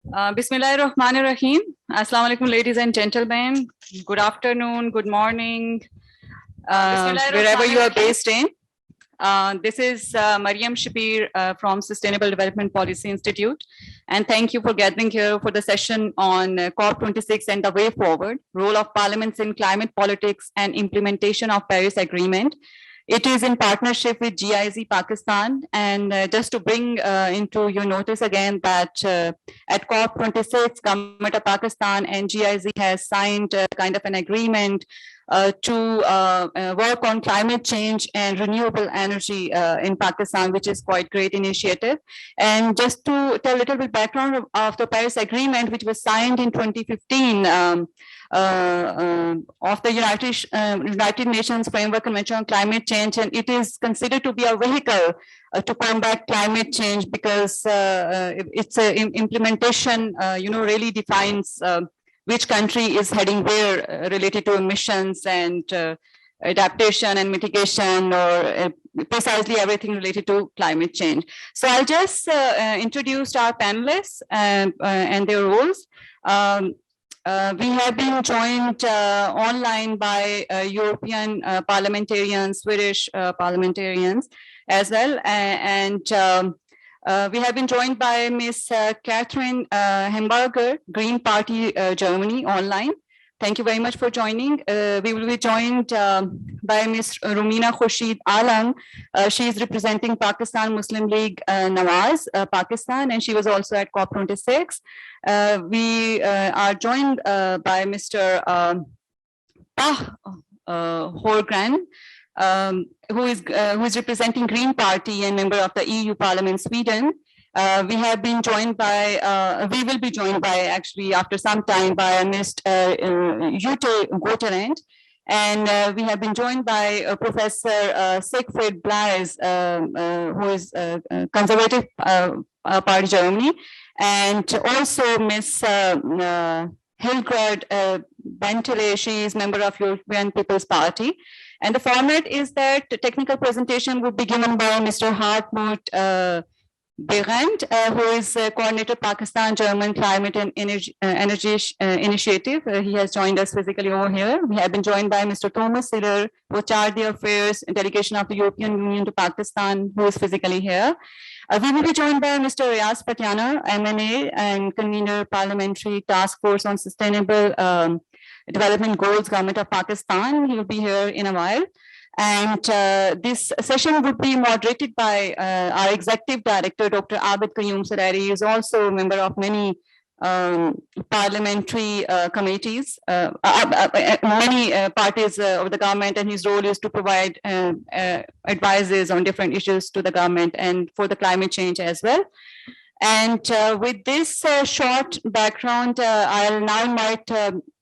Bismillahirrahmanirrahim. Assalamu alaikum, ladies and gentlemen. Good afternoon, good morning, wherever you are based in. This is Mariam Shapir from Sustainable Development Policy Institute. And thank you for gathering here for the session on COP26 and the way forward, role of parliaments in climate politics and implementation of Paris Agreement. It is in partnership with GIZ Pakistan. And just to bring into your notice again that at COP26, Government of Pakistan and GIZ has signed kind of an agreement to work on climate change and renewable energy in Pakistan, which is quite great initiative. And just to tell a little bit background of the Paris Agreement, which was signed in 2015, of the United Nations Framework Convention on Climate Change, and it is considered to be a vehicle to combat climate change because its implementation, really defines which country is heading where related to emissions and adaptation and mitigation, or precisely everything related to climate change. So I'll just introduce our panelists and their roles. We have been joined online by European parliamentarians, Swedish parliamentarians as well. And we have been joined by Ms. Kathrin Henneberger, Green Party Germany online. Thank you very much for joining. We will be joined by Ms. Romina Khurshid Alam. She is representing Pakistan Muslim League Nawaz, Pakistan, and she was also at COP26. We are joined by Mr. Holmgren, who is representing Green Party and member of the EU Parliament, Sweden. We have been joined by, we will be joined by actually after some time by Mr. Jytte Guteland. And we have been joined by Professor Siegfried Balleis, who is Conservative Party Germany, and also Ms. Hildegard Bentley, she is member of European People's Party. And the format is that the technical presentation will be given by Mr. Hartmut Behrend, who is coordinator Pakistan German Climate and Energy Initiative. He has joined us physically over here. We have been joined by Mr. Thomas Seiler, who Chargé Affairs and Delegation of the European Union to Pakistan, who is physically here. We will be joined by Mr. Riaz Fatyana, MNA and Convener Parliamentary Taskforce on Sustainable Development Goals, Government of Pakistan. He will be here in a while. And this session would be moderated by our Executive Director, Dr. Abid Suleri. He is also a member of many parliamentary committees, many parties of the government, and his role is to provide advices on different issues to the government and for the climate change as well. And with this short background, I'll now invite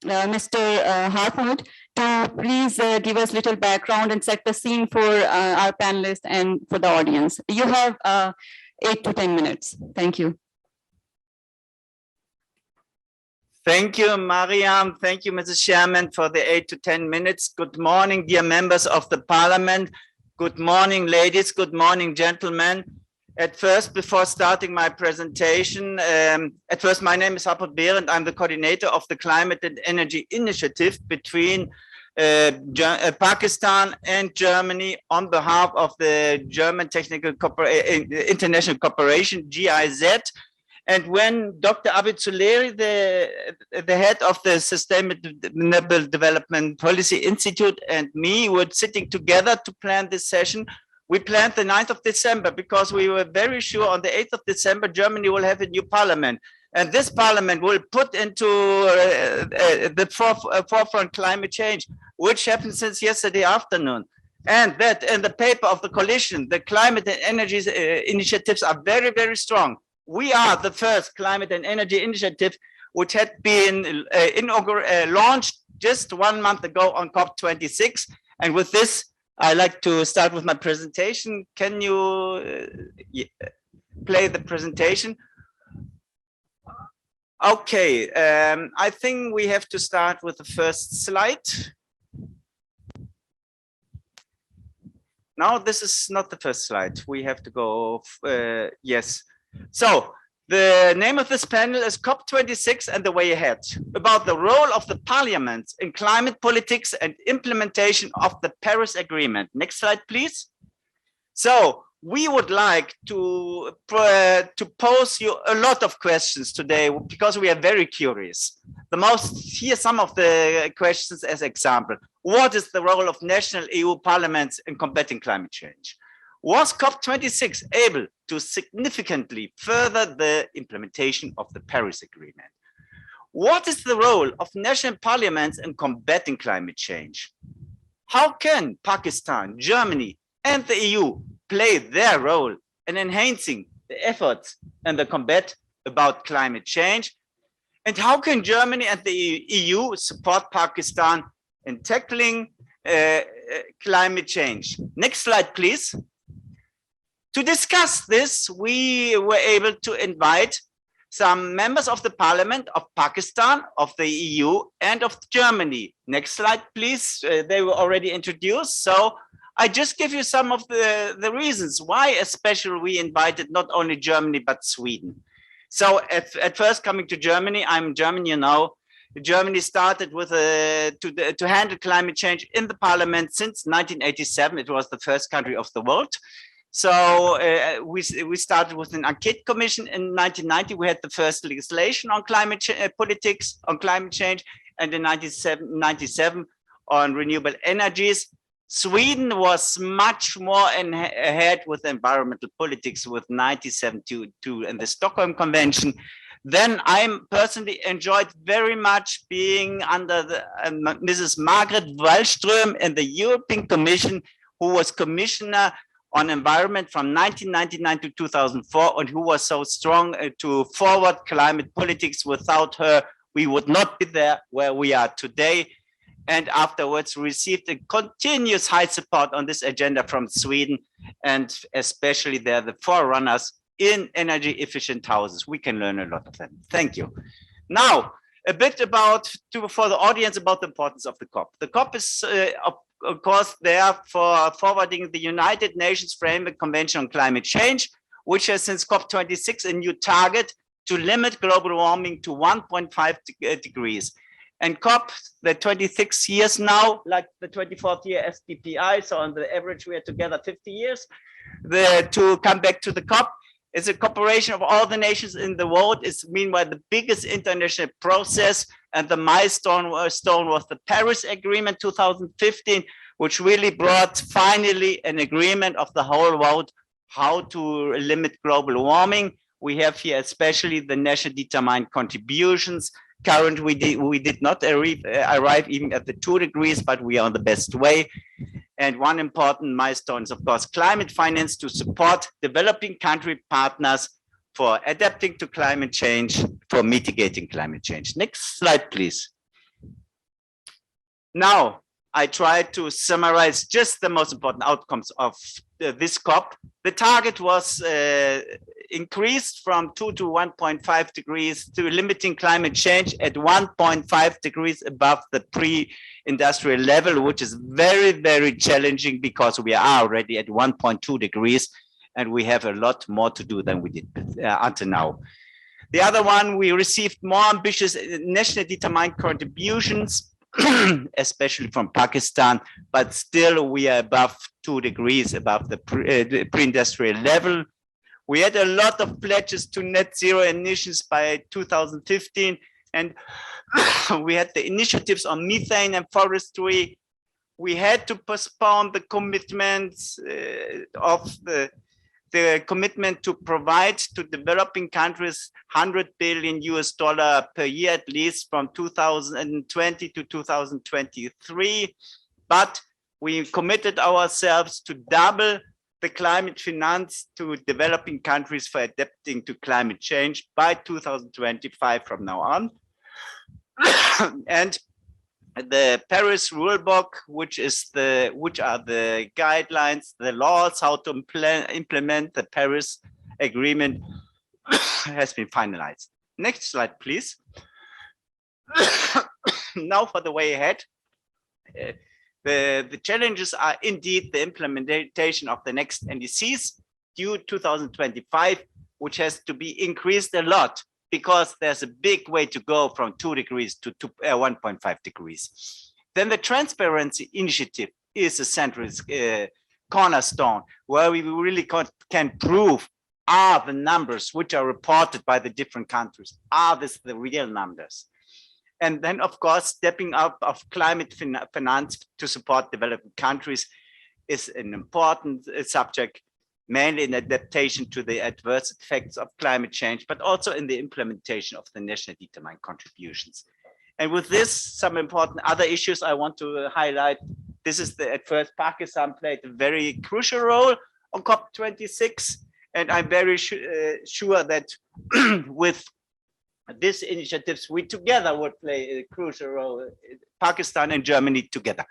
Mr. Hartmut to please give us a little background and set the scene for our panelists and for the audience. You have 8 to 10 minutes. Thank you. Thank you, Mariam. Thank you, Mrs. Chairman, for the 8 to 10 minutes. Good morning, dear members of the Parliament. Good morning, ladies. Good morning, gentlemen. At first, before starting my presentation, my name is Hartmut Behrend. I'm the coordinator of the Climate and Energy Initiative between Pakistan and Germany on behalf of the German International Corporation, GIZ. And when Dr. Abid Suleri, the head of the Sustainable Development Policy Institute, and me were sitting together to plan this session, we planned the 9th of December because we were very sure on the 8th of December, Germany will have a new parliament. And this parliament will put into the forefront climate change, which happened since yesterday afternoon. And that in the paper of the coalition, the climate and energy initiatives are very, very strong. We are the first climate and energy initiative, which had been launched just 1 month ago on COP26. And with this, I'd like to start with my presentation. Can you play the presentation? Okay, I think we have to start with the first slide. No, this is not the first slide. We have to go, yes. So The name of this panel is COP26 and the Way Ahead, about the role of the parliament in climate politics and implementation of the Paris Agreement. Next slide, please. So we would like to pose you a lot of questions today because we are very curious. Here are some of the questions as example. What is the role of national EU parliaments in combating climate change? Was COP26 able to significantly further the implementation of the Paris Agreement? What is the role of national parliaments in combating climate change? How can Pakistan, Germany, and the EU play their role in enhancing the efforts and the combat about climate change? And how can Germany and the EU support Pakistan in tackling climate change? Next slide, please. To discuss this, we were able to invite some members of the parliament of Pakistan, of the EU, and of Germany. Next slide, please. They were already introduced. So I just give you some of the reasons why especially we invited not only Germany, but Sweden. So at first coming to Germany, I'm German, you know. Germany started with to handle climate change in the parliament since 1987. It was the first country of the world. So we started with an enquete commission in 1990. We had the first legislation on climate politics, on climate change, and in 1997 on renewable energies. Sweden was much more ahead with environmental politics with 1972 and the Stockholm Convention. Then I personally enjoyed very much being under Mrs. Margrethe Wallström in the European Commission, who was commissioner on environment from 1999 to 2004, and who was so strong to forward climate politics. Without her, we would not be there where we are today. And afterwards received a continuous high support on this agenda from Sweden, and especially they're the forerunners in energy efficient houses. We can learn a lot of them. Thank you. Now, a bit for the audience about the importance of the COP. The COP is of course, there for forwarding the United Nations Framework Convention on Climate Change, which has since COP26 a new target to limit global warming to 1.5 degrees. And COP, the 26 years now, like the 24th year SDPI, so on the average we are together 50 years, to come back to the COP. It's a cooperation of all the nations in the world. It's meanwhile the biggest international process, and the milestone was the Paris Agreement 2015, which really brought finally an agreement of the whole world how to limit global warming. We have here especially the national determined contributions. Currently, we did not arrive even at the 2 degrees, but we are on the best way. And one important milestone is, of course, climate finance to support developing country partners for adapting to climate change, for mitigating climate change. Next slide, please. Now, I try to summarize just the most important outcomes of this COP. The target was increased from 2 to 1.5 degrees to limiting climate change at 1.5 degrees above the pre-industrial level, which is very, very challenging because we are already at 1.2 degrees and we have a lot more to do than we did until now. The other one, we received more ambitious nationally determined contributions, especially from Pakistan, but still we are above 2 degrees above the pre-industrial level. We had a lot of pledges to net zero emissions by 2015, and we had the initiatives on methane and forestry. We had to postpone the commitments of the commitment to provide to developing countries $100 billion per year, at least from 2020 to 2023. But we committed ourselves to double the climate finance to developing countries for adapting to climate change by 2025 from now on. And the Paris rulebook, which are the guidelines, the laws, how to implement the Paris Agreement, has been finalized. Next slide, please. Now for the way ahead. The challenges are indeed the implementation of the next NDCs due 2025. which has to be increased a lot because there's a big way to go from 2 degrees to 1.5 degrees. Then the transparency initiative is a central cornerstone where we really can prove, are the numbers which are reported by the different countries, are this the real numbers? And then, of course, stepping up of climate finance to support developing countries is an important subject, mainly in adaptation to the adverse effects of climate change, but also in the implementation of the nationally determined contributions. And with this, some important other issues I want to highlight. This is at first, Pakistan played a very crucial role on COP26. And I'm very sure that with these initiatives, we together would play a crucial role, Pakistan and Germany together.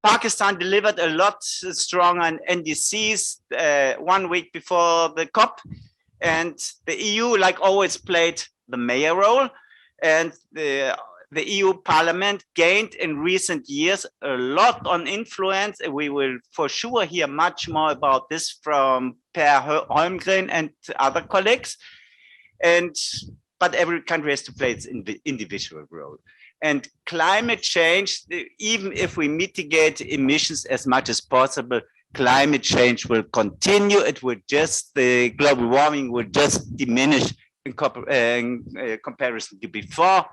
Pakistan delivered a lot stronger on NDCs 1 week before the COP, and the EU, like always, played the mayor role, and the EU Parliament gained in recent years a lot on influence. We will for sure hear much more about this from Holmgren and other colleagues. But every country has to play its individual role. And climate change, even if we mitigate emissions as much as possible, climate change will continue. It will just, the global warming will just diminish in comparison to before.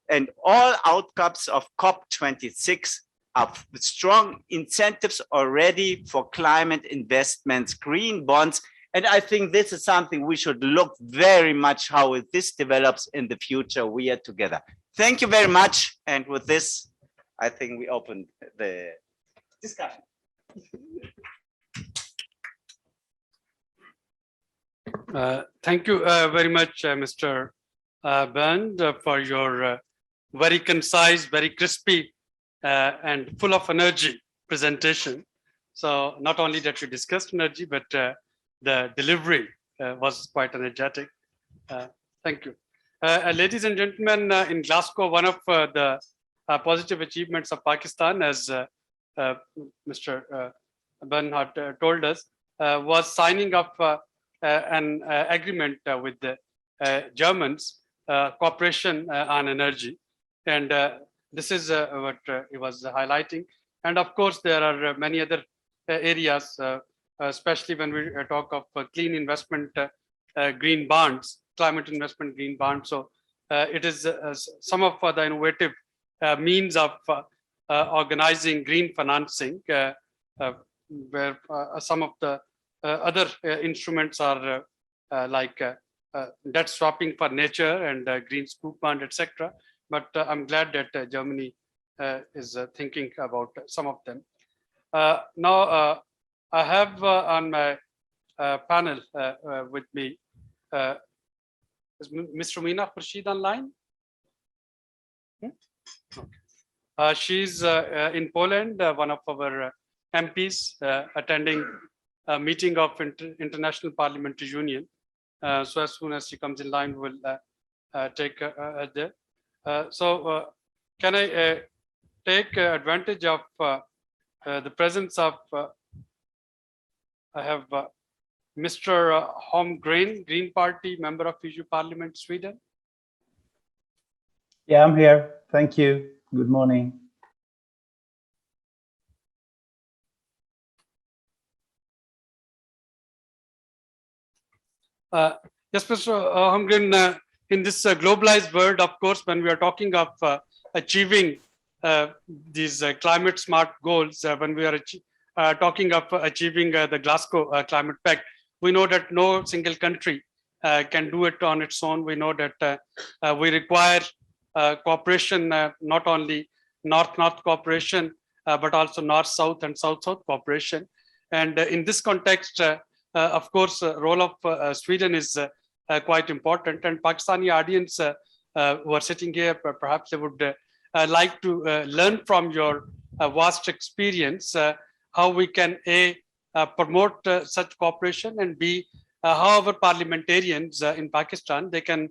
And all outcomes of COP26 are strong incentives already for climate investments, green bonds. And I think this is something we should look very much how this develops in the future. We are together. Thank you very much. And with this, I think we open the discussion. Thank you very much, Mr. Behrend, for your very concise, very crispy, and full of energy presentation. So not only that you discussed energy, but the delivery was quite energetic. Thank you. Ladies and gentlemen, in Glasgow, one of the positive achievements of Pakistan, as Mr. Behrend told us, was signing up an agreement with the Germans, cooperation on energy. And this is what he was highlighting. And of course, there are many other areas, especially when we talk of clean investment, green bonds, climate investment, green bonds. So it is some of the innovative means of organizing green financing, where some of the other instruments are like debt swapping for nature and green scoop bond, etc. But I'm glad that Germany is thinking about some of them. Now, I have on my panel with me, is Ms. Romina Khurshid online? Okay. She's in Poland, one of our MPs attending a meeting of International Parliamentary Union. So as soon as she comes in line, we'll take her there. So can I take advantage of the presence of, I have Mr. Holmgren, Green Party, member of EU Parliament, Sweden. Yeah, I'm here. Thank you. Good morning. Yes, Mr. Holmgren, in this globalized world, of course, when we are talking of achieving these climate smart goals, when we are talking of achieving the Glasgow Climate Pact, we know that no single country can do it on its own. We know that we require cooperation, not only North-North cooperation, but also North-South and South-South cooperation. And in this context, of course, role of Sweden is quite important. And Pakistani audience who are sitting here, perhaps they would like to learn from your vast experience how we can promote such cooperation, and B, how our parliamentarians in Pakistan, they can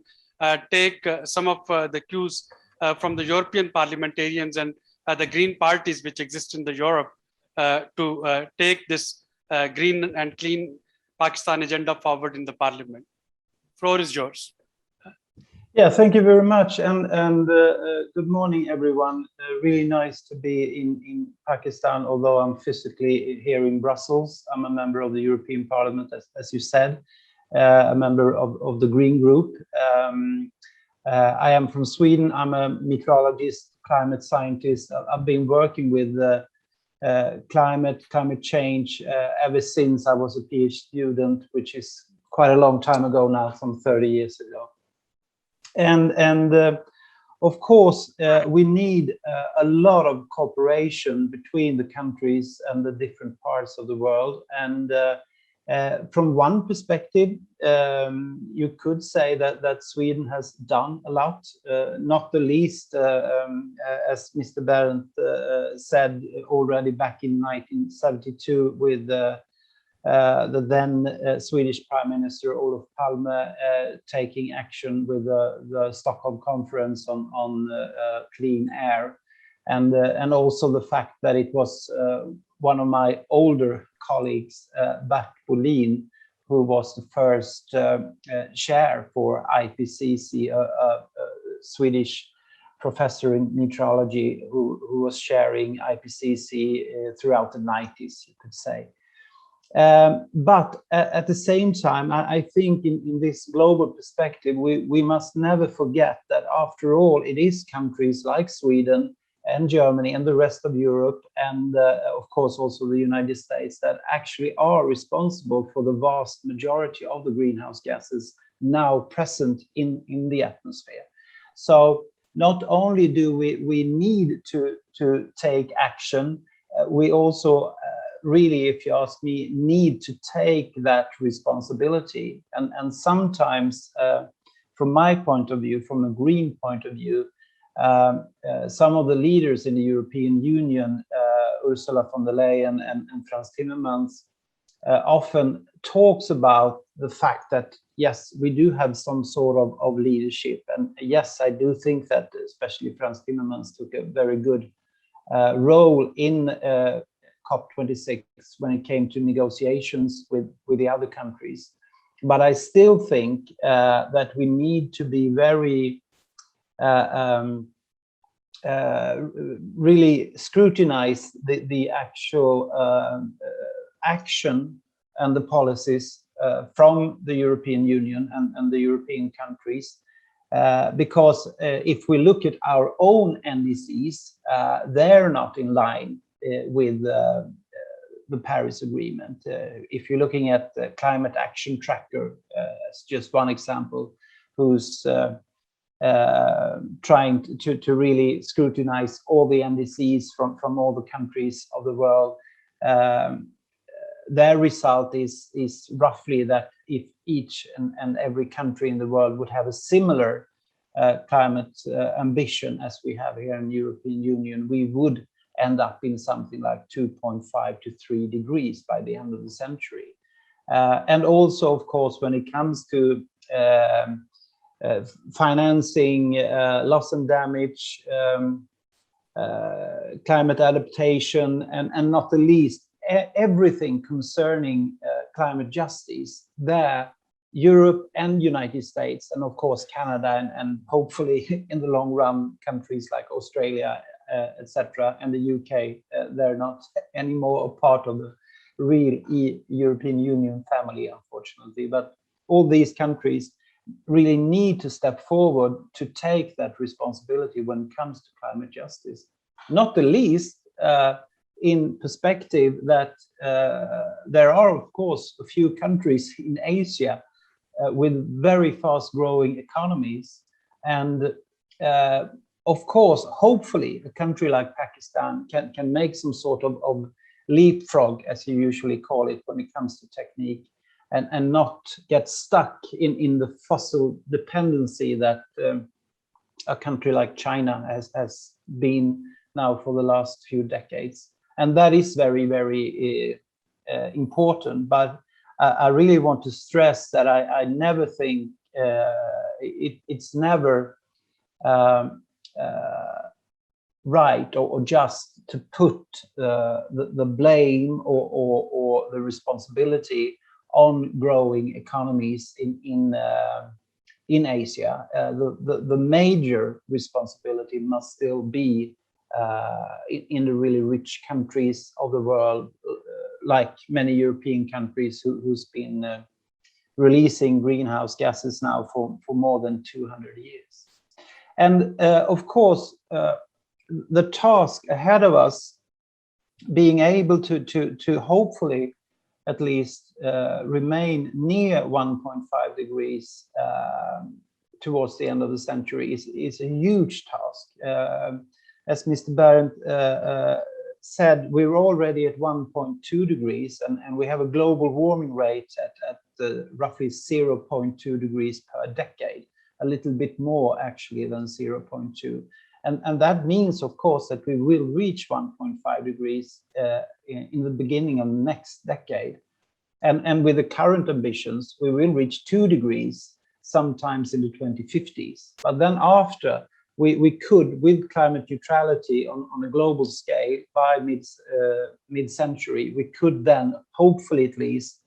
take some of the cues from the European parliamentarians and the green parties which exist in the Europe to take this green and clean Pakistan agenda forward in the parliament. Floor is yours. Yeah, thank you very much, and good morning, everyone. Really nice to be in Pakistan, although I'm physically here in Brussels. I'm a member of the European Parliament, as you said, a member of the Green Group. I am from Sweden. I'm a meteorologist, climate scientist. I've been working with climate change ever since I was a PhD student, which is quite a long time ago now, some 30 years ago. And of course, we need a lot of cooperation between the countries and the different parts of the world. And from one perspective, you could say that Sweden has done a lot, not the least, as Mr. Behrend said already back in 1972 with the then Swedish Prime Minister Olof Palme taking action with the Stockholm Conference on clean air, and also the fact that it was one of my older colleagues, Bert Bolin, who was the first chair for IPCC, a Swedish professor in meteorology who was chairing IPCC throughout the 90s, you could say. But at the same time, I think in this global perspective, we must never forget that after all, it is countries like Sweden and Germany and the rest of Europe, and of course also the United States, that actually are responsible for the vast majority of the greenhouse gases now present in the atmosphere. So not only do we need to take action, we also really, if you ask me, need to take that responsibility. And sometimes, from my point of view, from a green point of view, some of the leaders in the European Union, Ursula von der Leyen and Frans Timmermans, often talks about the fact that, yes, we do have some sort of leadership. And yes, I do think that especially Frans Timmermans took a very good role in COP26 when it came to negotiations with the other countries. But I still think that we need to be very really scrutinize the actual action and the policies from the European Union and the European countries. Because if we look at our own NDCs, they're not in line with the Paris Agreement. If you're looking at the Climate Action Tracker, as just one example, who's trying to really scrutinize all the NDCs from all the countries of the world, their result is roughly that if each and every country in the world would have a similar climate ambition as we have here in the European Union, we would end up in something like 2.5 to 3 degrees by the end of the century. And also, of course, when it comes to financing loss and damage, climate adaptation, and not the least, everything concerning climate justice, there Europe and United States, and of course Canada, and hopefully in the long run countries like Australia, etc., and the UK, they're not anymore a part of the real European Union family, unfortunately. But all these countries really need to step forward to take that responsibility when it comes to climate justice. Not the least in perspective that there are, of course, a few countries in Asia with very fast growing economies. And of course, hopefully, a country like Pakistan can make some sort of leapfrog, as you usually call it, when it comes to technique, and not get stuck in the fossil dependency that a country like China has been now for the last few decades. And that is very, very important. But I really want to stress that I never think it's never right or just to put the blame or the responsibility on growing economies in Asia. The major responsibility must still be in the really rich countries of the world, like many European countries who's been releasing greenhouse gases now for more than 200 years. And of course, the task ahead of us, being able to hopefully at least remain near 1.5 degrees towards the end of the century is a huge task. As Mr. Behrend said, we're already at 1.2 degrees, and we have a global warming rate at roughly 0.2 degrees per decade, a little bit more actually than 0.2. And that means, of course, that we will reach 1.5 degrees in the beginning of next decade. And with the current ambitions, we will reach 2 degrees sometimes in the 2050s. But then after, we could, with climate neutrality on a global scale by mid-century, we could then, hopefully at least,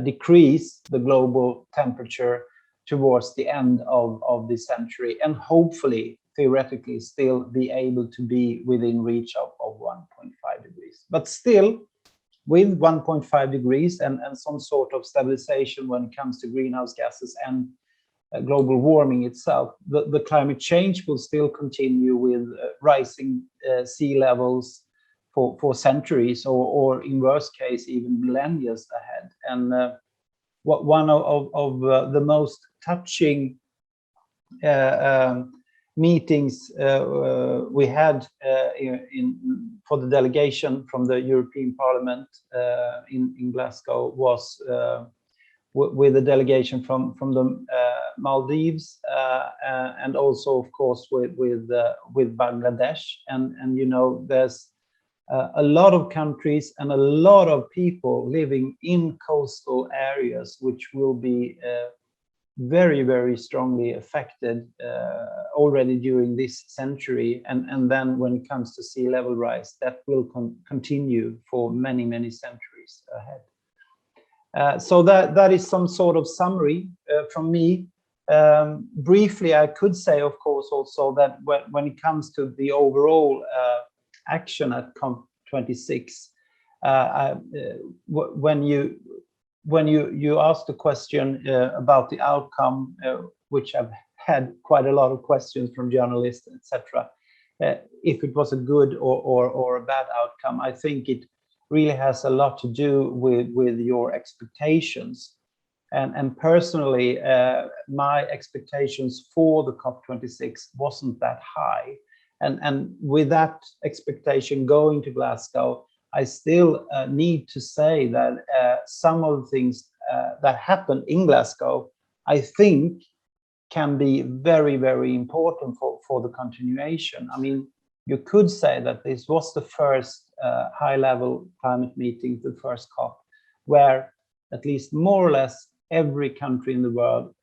decrease the global temperature towards the end of the century, and hopefully, theoretically, still be able to be within reach of 1.5 degrees. But still, with 1.5 degrees and some sort of stabilization when it comes to greenhouse gases and global warming itself, the climate change will still continue with rising sea levels for centuries, or in worst case, even millennia ahead. And one of the most touching meetings we had for the delegation from the European Parliament in Glasgow was with the delegation from the Maldives, and also, of course, with Bangladesh. And you know, there's a lot of countries and a lot of people living in coastal areas which will be very, very strongly affected already during this century. And then when it comes to sea level rise, that will continue for many, many centuries ahead. So that is some sort of summary from me. Briefly, I could say, of course, also that when it comes to the overall action at COP26, when you asked the question about the outcome, which I've had quite a lot of questions from journalists, etc., if it was a good or a bad outcome, I think it really has a lot to do with your expectations. And personally, my expectations for the COP26 wasn't that high. And with that expectation going to Glasgow, I still need to say that some of the things that happened in Glasgow, I think, can be very, very important for the continuation. I mean, you could say that this was the first high-level climate meeting, the first COP, where at least more or less every country in the world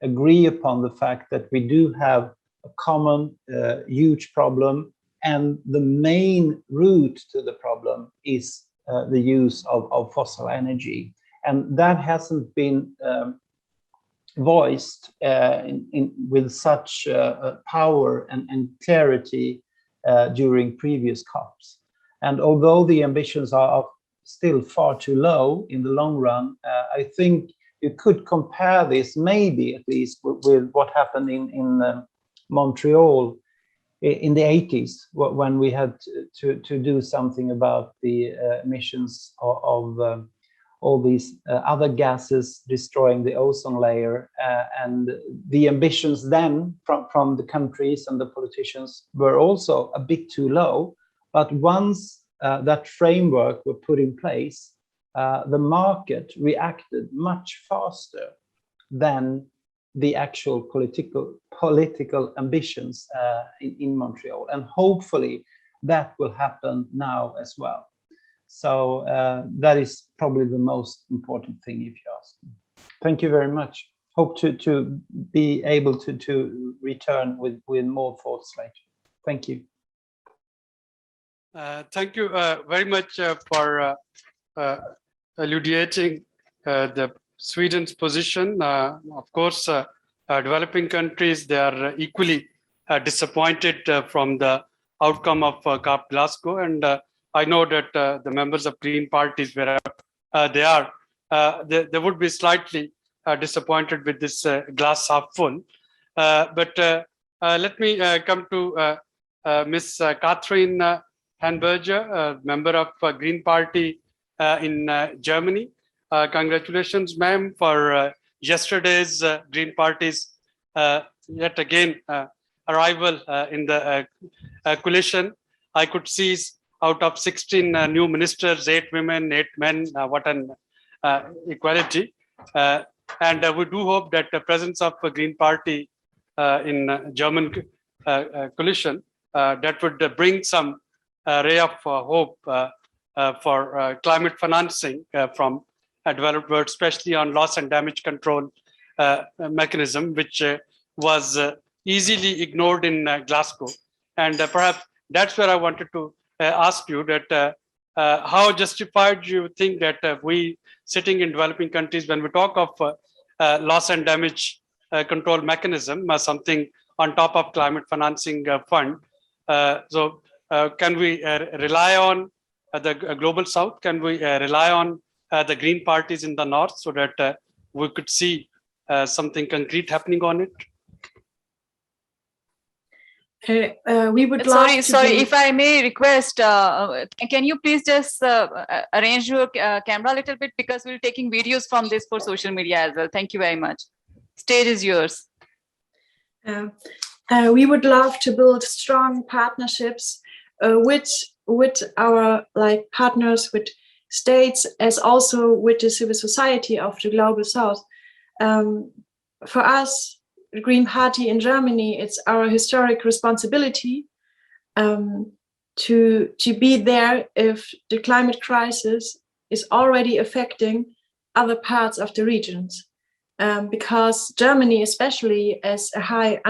agree upon the fact that we do have a common huge problem, and the main root to the problem is the use of fossil energy. And that hasn't been voiced with such power and clarity during previous COPs. And although the ambitions are still far too low in the long run, I think you could compare this maybe at least with what happened in Montreal in the 80s, when we had to do something about the emissions of all these other gases destroying the ozone layer. And the ambitions then from the countries and the politicians were also a bit too low. But once that framework were put in place, the market reacted much faster than the actual political ambitions in Montreal. And hopefully that will happen now as well. So that is probably the most important thing, if you ask me. Thank you very much. Hope to be able to return with more thoughts later. Thank you. Thank you very much for elucidating the Sweden's position. Of course, developing countries, they are equally disappointed from the outcome of COP Glasgow. And I know that the members of Green parties, wherever they are, they would be slightly disappointed with this glass half full. But let me come to Ms. Kathrin Henneberger, member of Green Party in Germany. Congratulations, ma'am, for yesterday's Green Party's yet again arrival in the coalition. I could see out of 16 new ministers, 8 women, 8 men. What an equality. And we do hope that the presence of a Green Party in German coalition that would bring some ray of hope for climate financing from developed world, especially on loss and damage control mechanism, which was easily ignored in Glasgow. And perhaps that's where I wanted to ask you that how justified do you think that we sitting in developing countries, when we talk of loss and damage control mechanism, something on top of climate financing fund. So can we rely on the global south? Can we rely on the Green parties in the north so that we could see something concrete happening on it? We would sorry, if I may request, can you please just arrange your camera a little bit, because we're taking videos from this for social media as well. Thank you very much. Stage is yours. We would love to build strong partnerships with our partners, with states, as also with the civil society of the global south. For us, the Green Party in Germany, it's our historic responsibility to be there if the climate crisis is already affecting other parts of the regions. Because Germany, especially as a high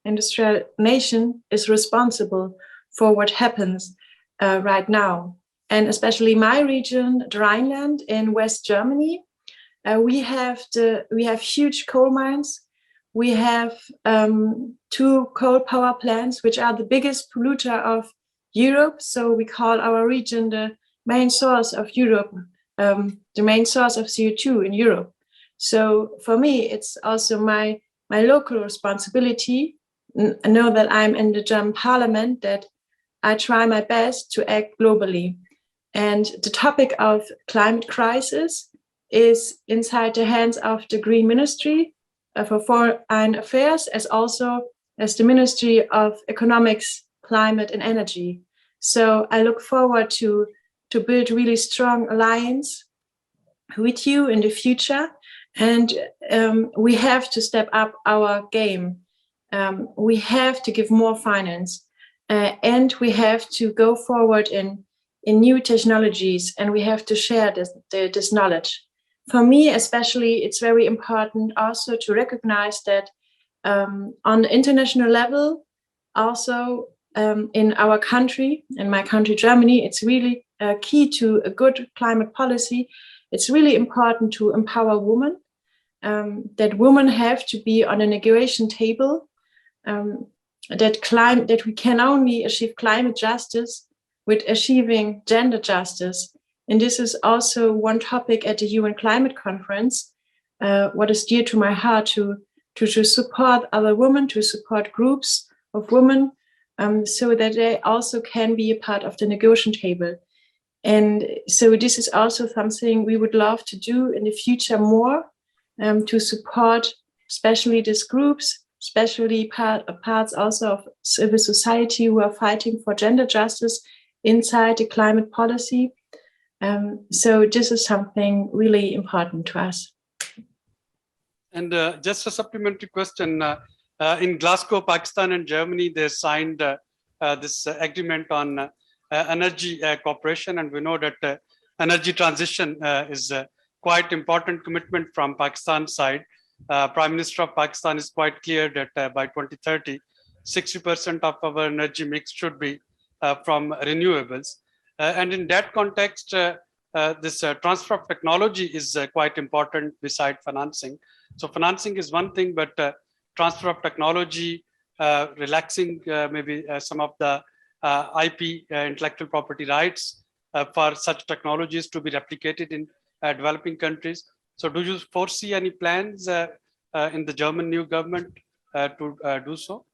industrial nation, is responsible for what happens right now. And especially my region, the Rhineland in West Germany, we have huge coal mines. We have 2 coal power plants, which are the biggest polluter of Europe. So we call our region the main source of Europe, the main source of CO2 in Europe. So for me, it's also my local responsibility. I know that I'm in the German parliament, that I try my best to act globally. And the topic of climate crisis is inside the hands of the Green Ministry for Foreign Affairs, as also as the Ministry of Economics, Climate and Energy. So I look forward to build really strong alliance with you in the future. And we have to step up our game. We have to give more finance, and we have to go forward in new technologies, and we have to share this knowledge. For me, especially, it's very important also to recognize that on the international level, also in our country, in my country, Germany, it's really key to a good climate policy. It's really important to empower women, that women have to be on a negotiation table, that we can only achieve climate justice with achieving gender justice. And this is also one topic at the UN Climate Conference, what is dear to my heart, to support other women, to support groups of women, so that they also can be a part of the negotiation table. And so this is also something we would love to do in the future more, to support especially these groups, especially parts also of civil society who are fighting for gender justice inside the climate policy. So this is something really important to us. And just a supplementary question. In Glasgow, Pakistan and Germany, they signed this agreement on energy cooperation. And we know that energy transition is a quite important commitment from Pakistan's side. Prime Minister of Pakistan is quite clear that by 2030, 60% of our energy mix should be from renewables. And in that context, this transfer of technology is quite important beside financing. So financing is one thing, but transfer of technology, relaxing maybe some of the IP, intellectual property rights for such technologies to be replicated in developing countries. So do you foresee any plans in the German new government to do so?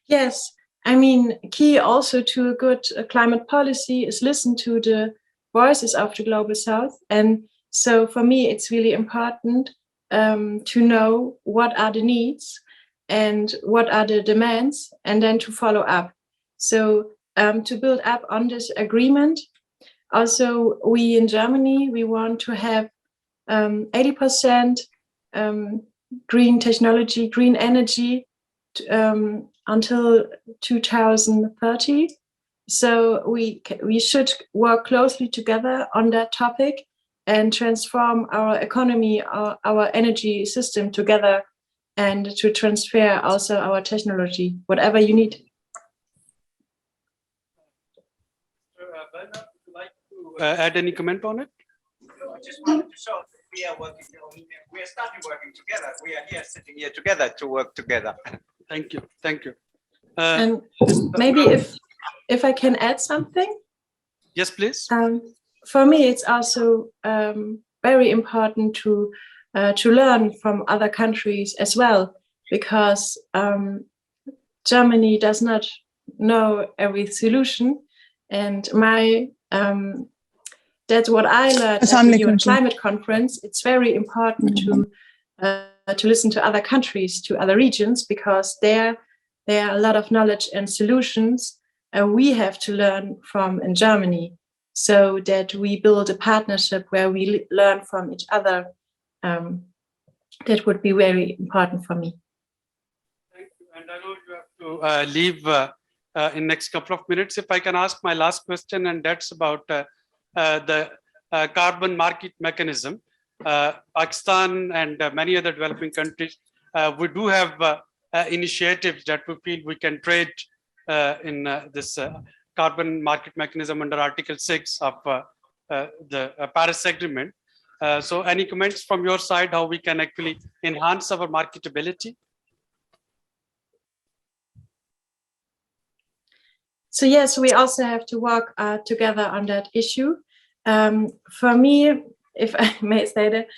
Yes, I mean, key also to a good climate policy is listen to the voices of the Global South. And so for me, it's really important to know what are the needs and what are the demands, and then to follow up. So to build up on this agreement, also we in Germany, we want to have 80% green technology, green energy until 2030. So we should work closely together on that topic and transform our economy, our energy system together, and to transfer also our technology, whatever you need. Would you like to add any comment on it? I just wanted to show that we are working. We are starting working together. We are here sitting here together to work together. Thank you. Thank you. And maybe if I can add something. Yes, please. For me, it's also very important to learn from other countries as well, because Germany does not know every solution, and that's what I learned at the UN Climate Conference. It's very important to listen to other countries, to other regions, because there are a lot of knowledge and solutions we have to learn from in Germany, so that we build a partnership where we learn from each other. That would be very important for me. Thank you. And I know you have to leave in next couple of minutes. If I can ask my last question, and that's about the carbon market mechanism. Pakistan and many other developing countries, we do have initiatives that we feel we can trade in this carbon market mechanism under Article 6 of the Paris Agreement. So any comments from your side how we can actually enhance our marketability? So yes, we also have to work together on that issue. For me, if I may say that,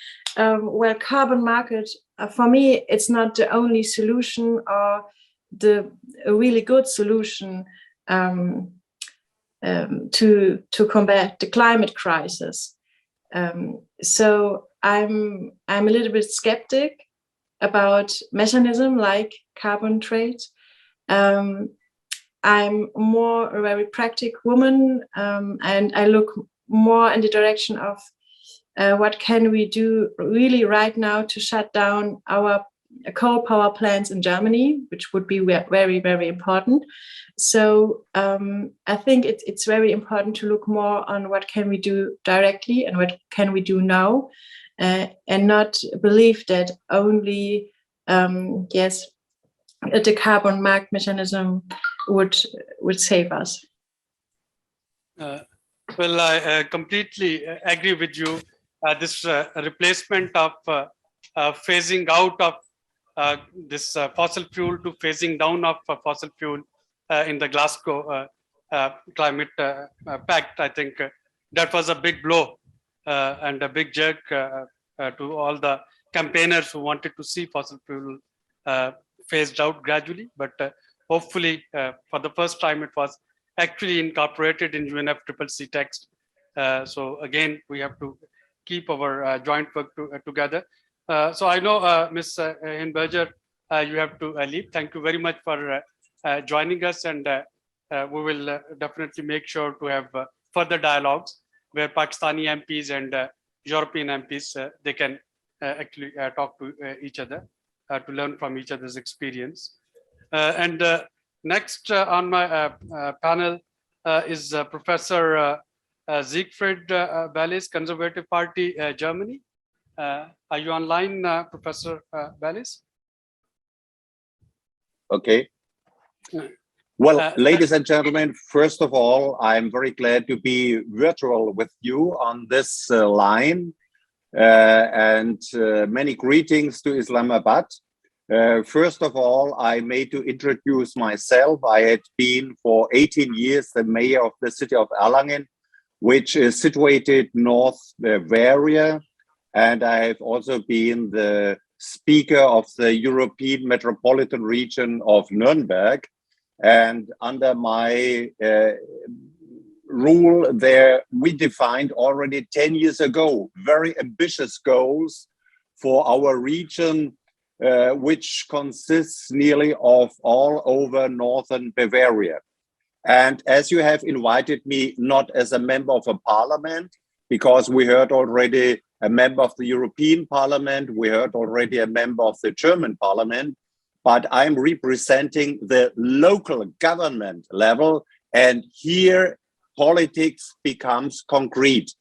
well, carbon market, for me, it's not the only solution or a really good solution to combat the climate crisis. So I'm a little bit skeptic about mechanism like carbon trade. I'm more a very practical woman, and I look more in the direction of what can we do really right now to shut down our coal power plants in Germany, which would be very, very important. So I think it's very important to look more on what can we do directly and what can we do now, and not believe that only, yes, the carbon market mechanism would save us. Well, I completely agree with you. This replacement of phasing out of this fossil fuel to phasing down of fossil fuel in the Glasgow climate pact, I think that was a big blow and a big jerk to all the campaigners who wanted to see fossil fuel phased out gradually. But hopefully, for the first time, it was actually incorporated in UNFCCC text. So again, we have to keep our joint work together. So I know, Ms. Henneberger, you have to leave. Thank you very much for joining us, and we will definitely make sure to have further dialogues where Pakistani MPs and European MPs, they can actually talk to each other to learn from each other's experience. And next on my panel is Professor Siegfried Balleis, Conservative Party, Germany. Are you online, Professor Balleis? Okay. Well, ladies and gentlemen, first of all, I'm very glad to be virtual with you on this line, and many greetings to Islamabad. First of all, I made to introduce myself. I had been for 18 years the mayor of the city of Erlangen, which is situated north Bavaria, and I have also been the speaker of the European Metropolitan Region of Nuremberg. And under my rule there, we defined already 10 years ago very ambitious goals for our region, which consists nearly of all over northern Bavaria. And as you have invited me not as a member of a parliament, because we heard already a member of the European Parliament, we heard already a member of the German Parliament, but I'm representing the local government level, and here politics becomes concrete.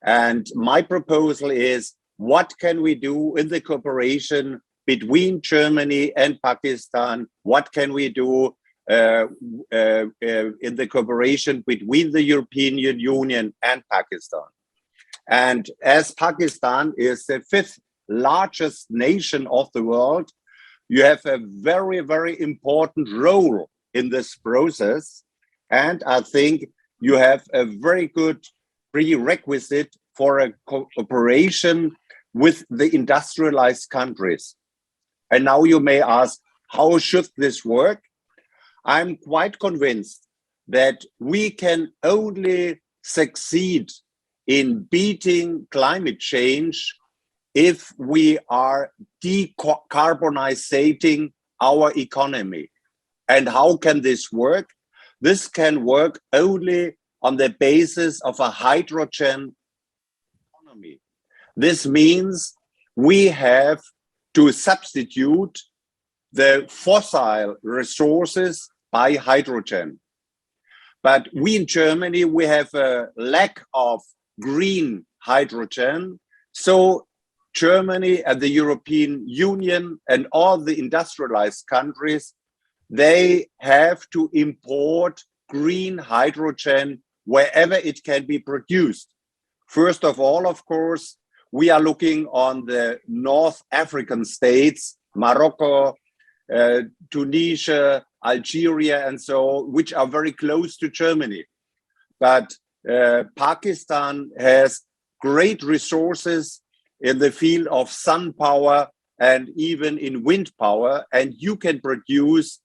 And my proposal is, what can we do in the cooperation between Germany and Pakistan? What can we do in the cooperation between the European Union and Pakistan? And as Pakistan is the 5th largest nation of the world, you have a very, very important role in this process. And I think you have a very good prerequisite for a cooperation with the industrialized countries. And now you may ask, how should this work? I'm quite convinced that we can only succeed in beating climate change if we are decarbonizing our economy. And how can this work? This can work only on the basis of a hydrogen economy. This means we have to substitute the fossil resources by hydrogen. But we in Germany, we have a lack of green hydrogen. So Germany and the European Union and all the industrialized countries, they have to import green hydrogen wherever it can be produced. First of all, of course, we are looking on the North African states, Morocco, Tunisia, Algeria, and so on, which are very close to Germany. But Pakistan has great resources in the field of sun power and even in wind power, and you can produce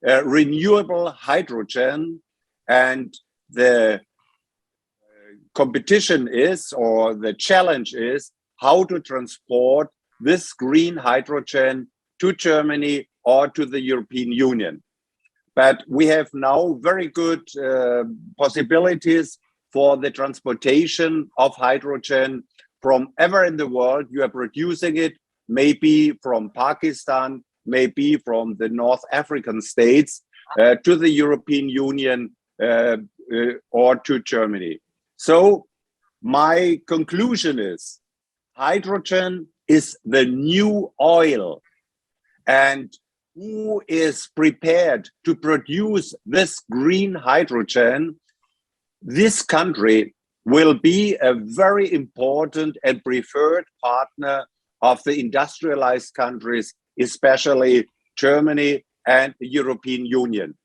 renewable hydrogen. And the competition is, or the challenge is, how to transport this green hydrogen to Germany or to the European Union. But we have now very good possibilities for the transportation of hydrogen from ever in the world. You are producing it, maybe from Pakistan, maybe from the North African states to the European Union or to Germany. So my conclusion is hydrogen is the new oil, and who is prepared to produce this green hydrogen, this country will be a very important and preferred partner of the industrialized countries, especially Germany and the European Union.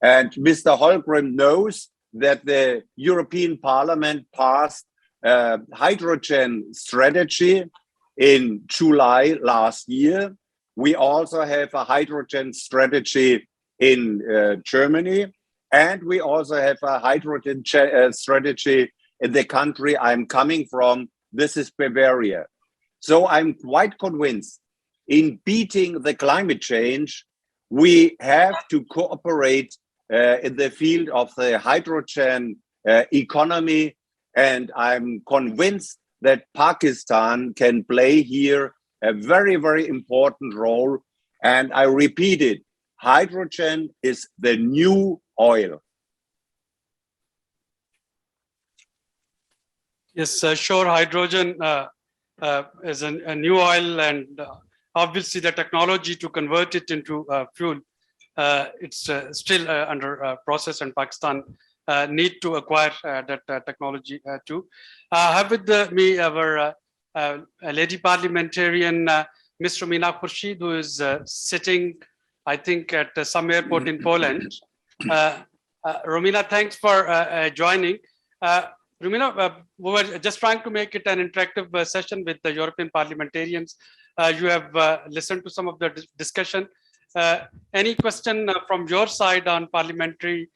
And Mr. Holmgren knows that the European Parliament passed a hydrogen strategy in July last year. We also have a hydrogen strategy in Germany, and we also have a hydrogen strategy in the country I'm coming from. This is Bavaria. So I'm quite convinced in beating the climate change, we have to cooperate in the field of the hydrogen economy. And I'm convinced that Pakistan can play here a very, very important role. And I repeat it, hydrogen is the new oil. Yes, sure. Hydrogen is a new oil, and obviously the technology to convert it into fuel it's still under process, and Pakistan need to acquire that technology too. I have with me our lady parliamentarian, Ms. Romina Khurshid, who is sitting, I think, at some airport in Poland. Romina, thanks for joining. Romina, we were just trying to make it an interactive session with the European parliamentarians. You have listened to some of the discussion. Any question from your side on parliamentary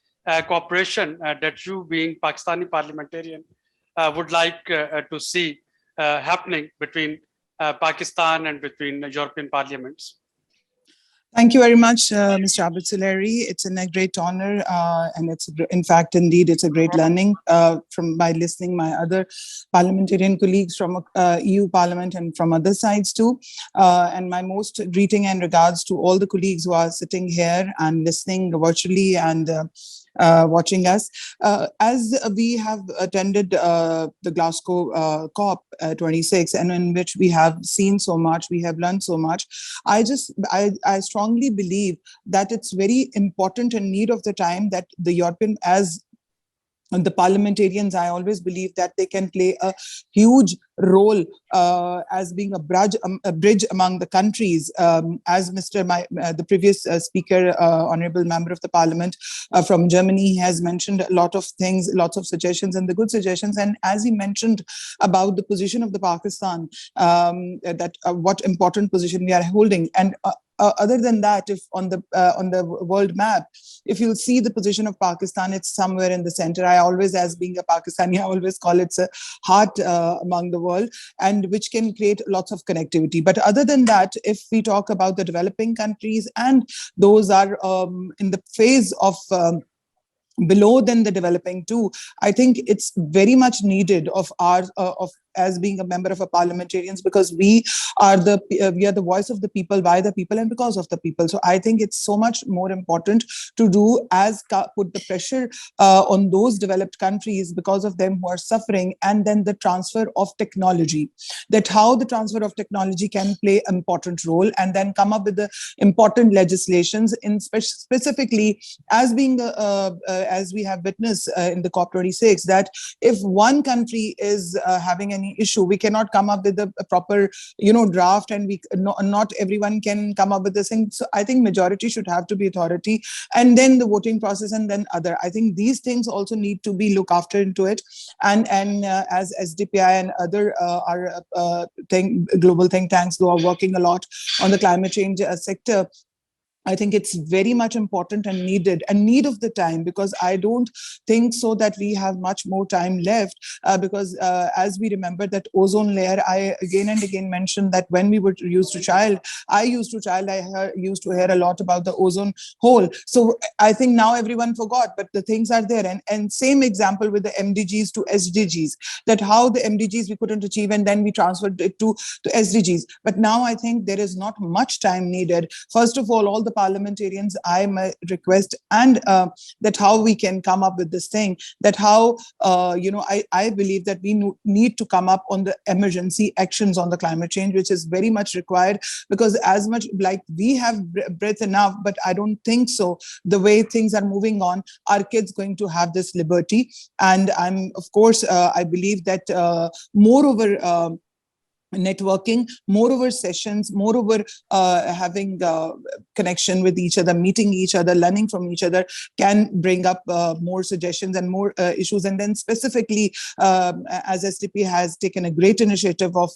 cooperation that you, being Pakistani parliamentarian, would like to see happening between Pakistan and between European parliaments? Thank you very much, Mr. Abid Suleri. It's a great honor, and it's, in fact, indeed, it's a great learning by listening my other parliamentarian colleagues from EU Parliament and from other sides too. And my most greeting and regards to all the colleagues who are sitting here and listening virtually and watching us. As we have attended the Glasgow COP26, and in which we have seen so much, we have learned so much, I strongly believe that it's very important and need of the time that the European, as the parliamentarians, I always believe that they can play a huge role as being a bridge among the countries. As the previous speaker, honorable member of the parliament from Germany, has mentioned a lot of things, lots of suggestions, and the good suggestions. And as he mentioned about the position of the Pakistan, what important position we are holding. And other than that, if on the world map, if you'll see the position of Pakistan, it's somewhere in the center. I always, as being a Pakistani, I always call it a heart among the world, and which can create lots of connectivity. But other than that, if we talk about the developing countries, and those are in the phase of below than the developing too, I think it's very much needed of our as being a member of a parliamentarians, because we are the voice of the people, by the people, and because of the people. So I think it's so much more important to do as put the pressure on those developed countries because of them who are suffering, and then the transfer of technology, that how the transfer of technology can play an important role, and then come up with the important legislations in specifically as being as we have witnessed in the COP26, that if one country is having any issue, we cannot come up with a proper draft, and we not everyone can come up with this thing. So I think majority should have to be authority, and then the voting process, and then other. I think these things also need to be looked after into it, and as SDPI and other global think tanks who are working a lot on the climate change sector, I think it's very much important and needed, and need of the time, because I don't think so that we have much more time left, because as we remember that ozone layer, I again and again mentioned that when we were used to child, I used to hear a lot about the ozone hole. So I think now everyone forgot, but the things are there. And same example with the MDGs to SDGs, that how the MDGs we couldn't achieve, and then we transferred it to SDGs. But now I think there is not much time needed. First of all the parliamentarians, I request, and that how we can come up with this thing, that how I believe that we need to come up on the emergency actions on the climate change, which is very much required, because as much like we have breath enough, but I don't think so the way things are moving on, our kids going to have this liberty. And I'm of course I believe that moreover networking, moreover sessions, moreover having connection with each other, meeting each other, learning from each other, can bring up more suggestions and more issues. And then specifically, as SDP has taken a great initiative of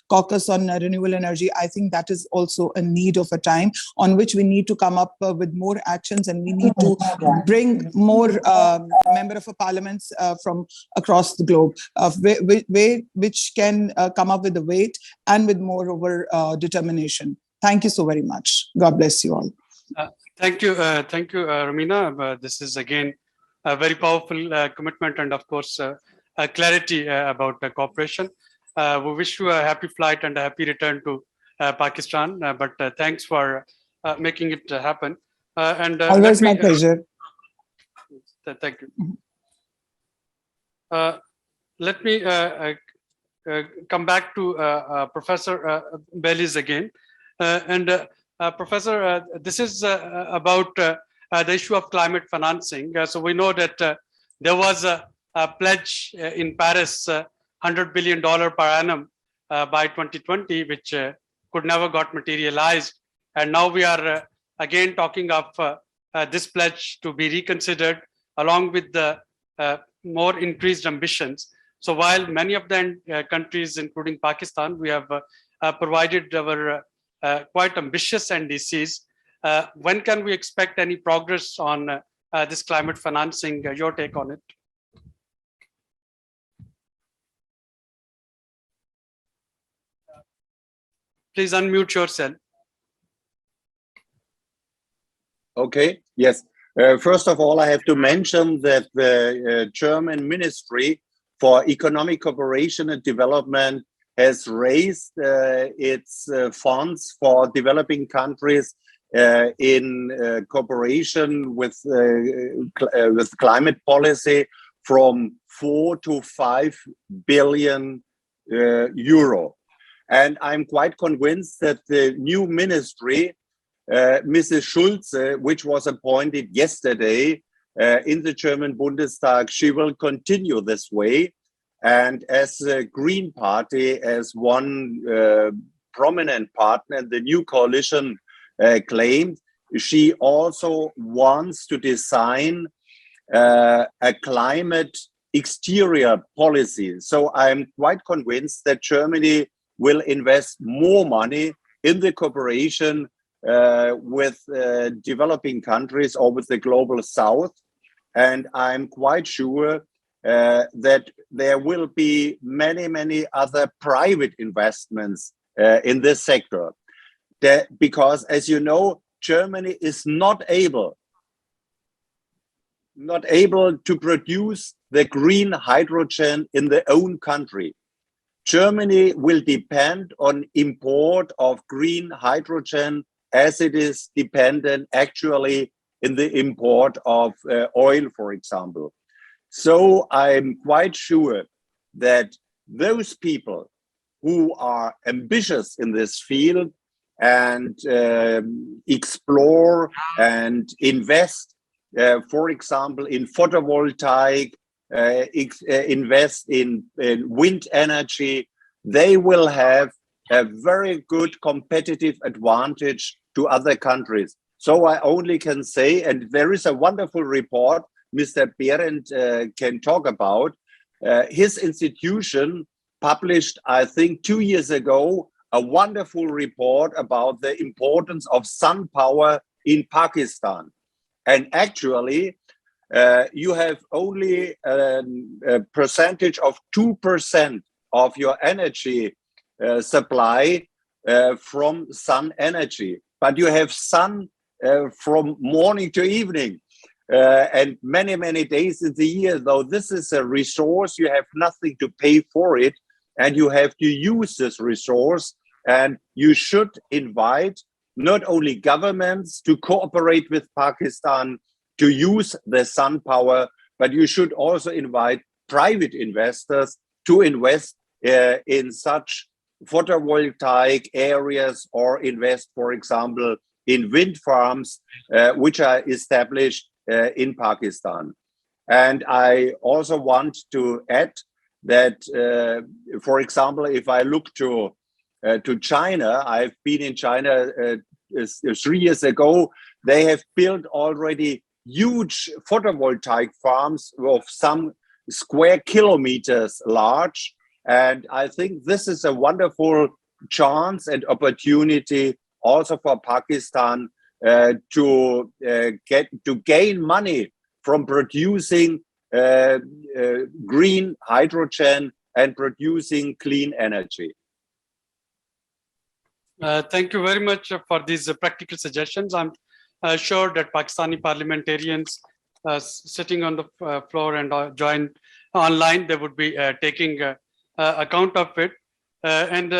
caucus on renewable energy, I think that is also a need of a time on which we need to come up with more actions, and we need to bring more member of parliaments from across the globe, which can come up with the weight and with moreover determination. Thank you so very much. God bless you all. Thank you, Romina. This is again a very powerful commitment, and of course clarity about cooperation. We wish you a happy flight and a happy return to Pakistan. But thanks for making it happen. And always my pleasure. Thank you. Let me come back to Professor Balleis again. And Professor, this is about the issue of climate financing. So we know that there was a pledge in Paris, $100 billion per annum by 2020, which could never got materialized. And now we are again talking of this pledge to be reconsidered along with the more increased ambitions. So while many of the countries, including Pakistan, we have provided our quite ambitious NDCs, when can we expect any progress on this climate financing? Your take on it? Please unmute yourself. Okay, yes. First of all, I have to mention that the German Ministry for Economic Cooperation and Development has raised its funds for developing countries in cooperation with climate policy from 4 to 5 billion euro. And I'm quite convinced that the new ministry, Mrs. Schulze, which was appointed yesterday in the German Bundestag, she will continue this way. And as the Green Party, as one prominent partner, the new coalition claimed, she also wants to design a climate exterior policy. So I'm quite convinced that Germany will invest more money in the cooperation with developing countries or with the global south. And I'm quite sure that there will be many, many other private investments in this sector. Because, as you know, Germany is not able to produce the green hydrogen in their own country. Germany will depend on import of green hydrogen as it is dependent actually in the import of oil, for example. So I'm quite sure that those people who are ambitious in this field and explore and invest, for example, in photovoltaic, invest in wind energy, they will have a very good competitive advantage to other countries. So I only can say, and there is a wonderful report Mr. Behrend can talk about. His institution published, I think, 2 years ago, a wonderful report about the importance of sun power in Pakistan. And actually, you have only a percentage of 2% of your energy supply from sun energy, but you have sun from morning to evening and many, many days in the year. Though this is a resource, you have nothing to pay for it, and you have to use this resource. And you should invite not only governments to cooperate with Pakistan to use the sun power, but you should also invite private investors to invest in such photovoltaic areas or invest, for example, in wind farms, which are established in Pakistan. And I also want to add that, for example, if I look to China, I've been in China 3 years ago. They have built already huge photovoltaic farms of some square kilometers large. And I think this is a wonderful chance and opportunity also for Pakistan to gain money from producing green hydrogen and producing clean energy. Thank you very much for these practical suggestions. I'm sure that Pakistani parliamentarians sitting on the floor and join online, they would be taking account of it. And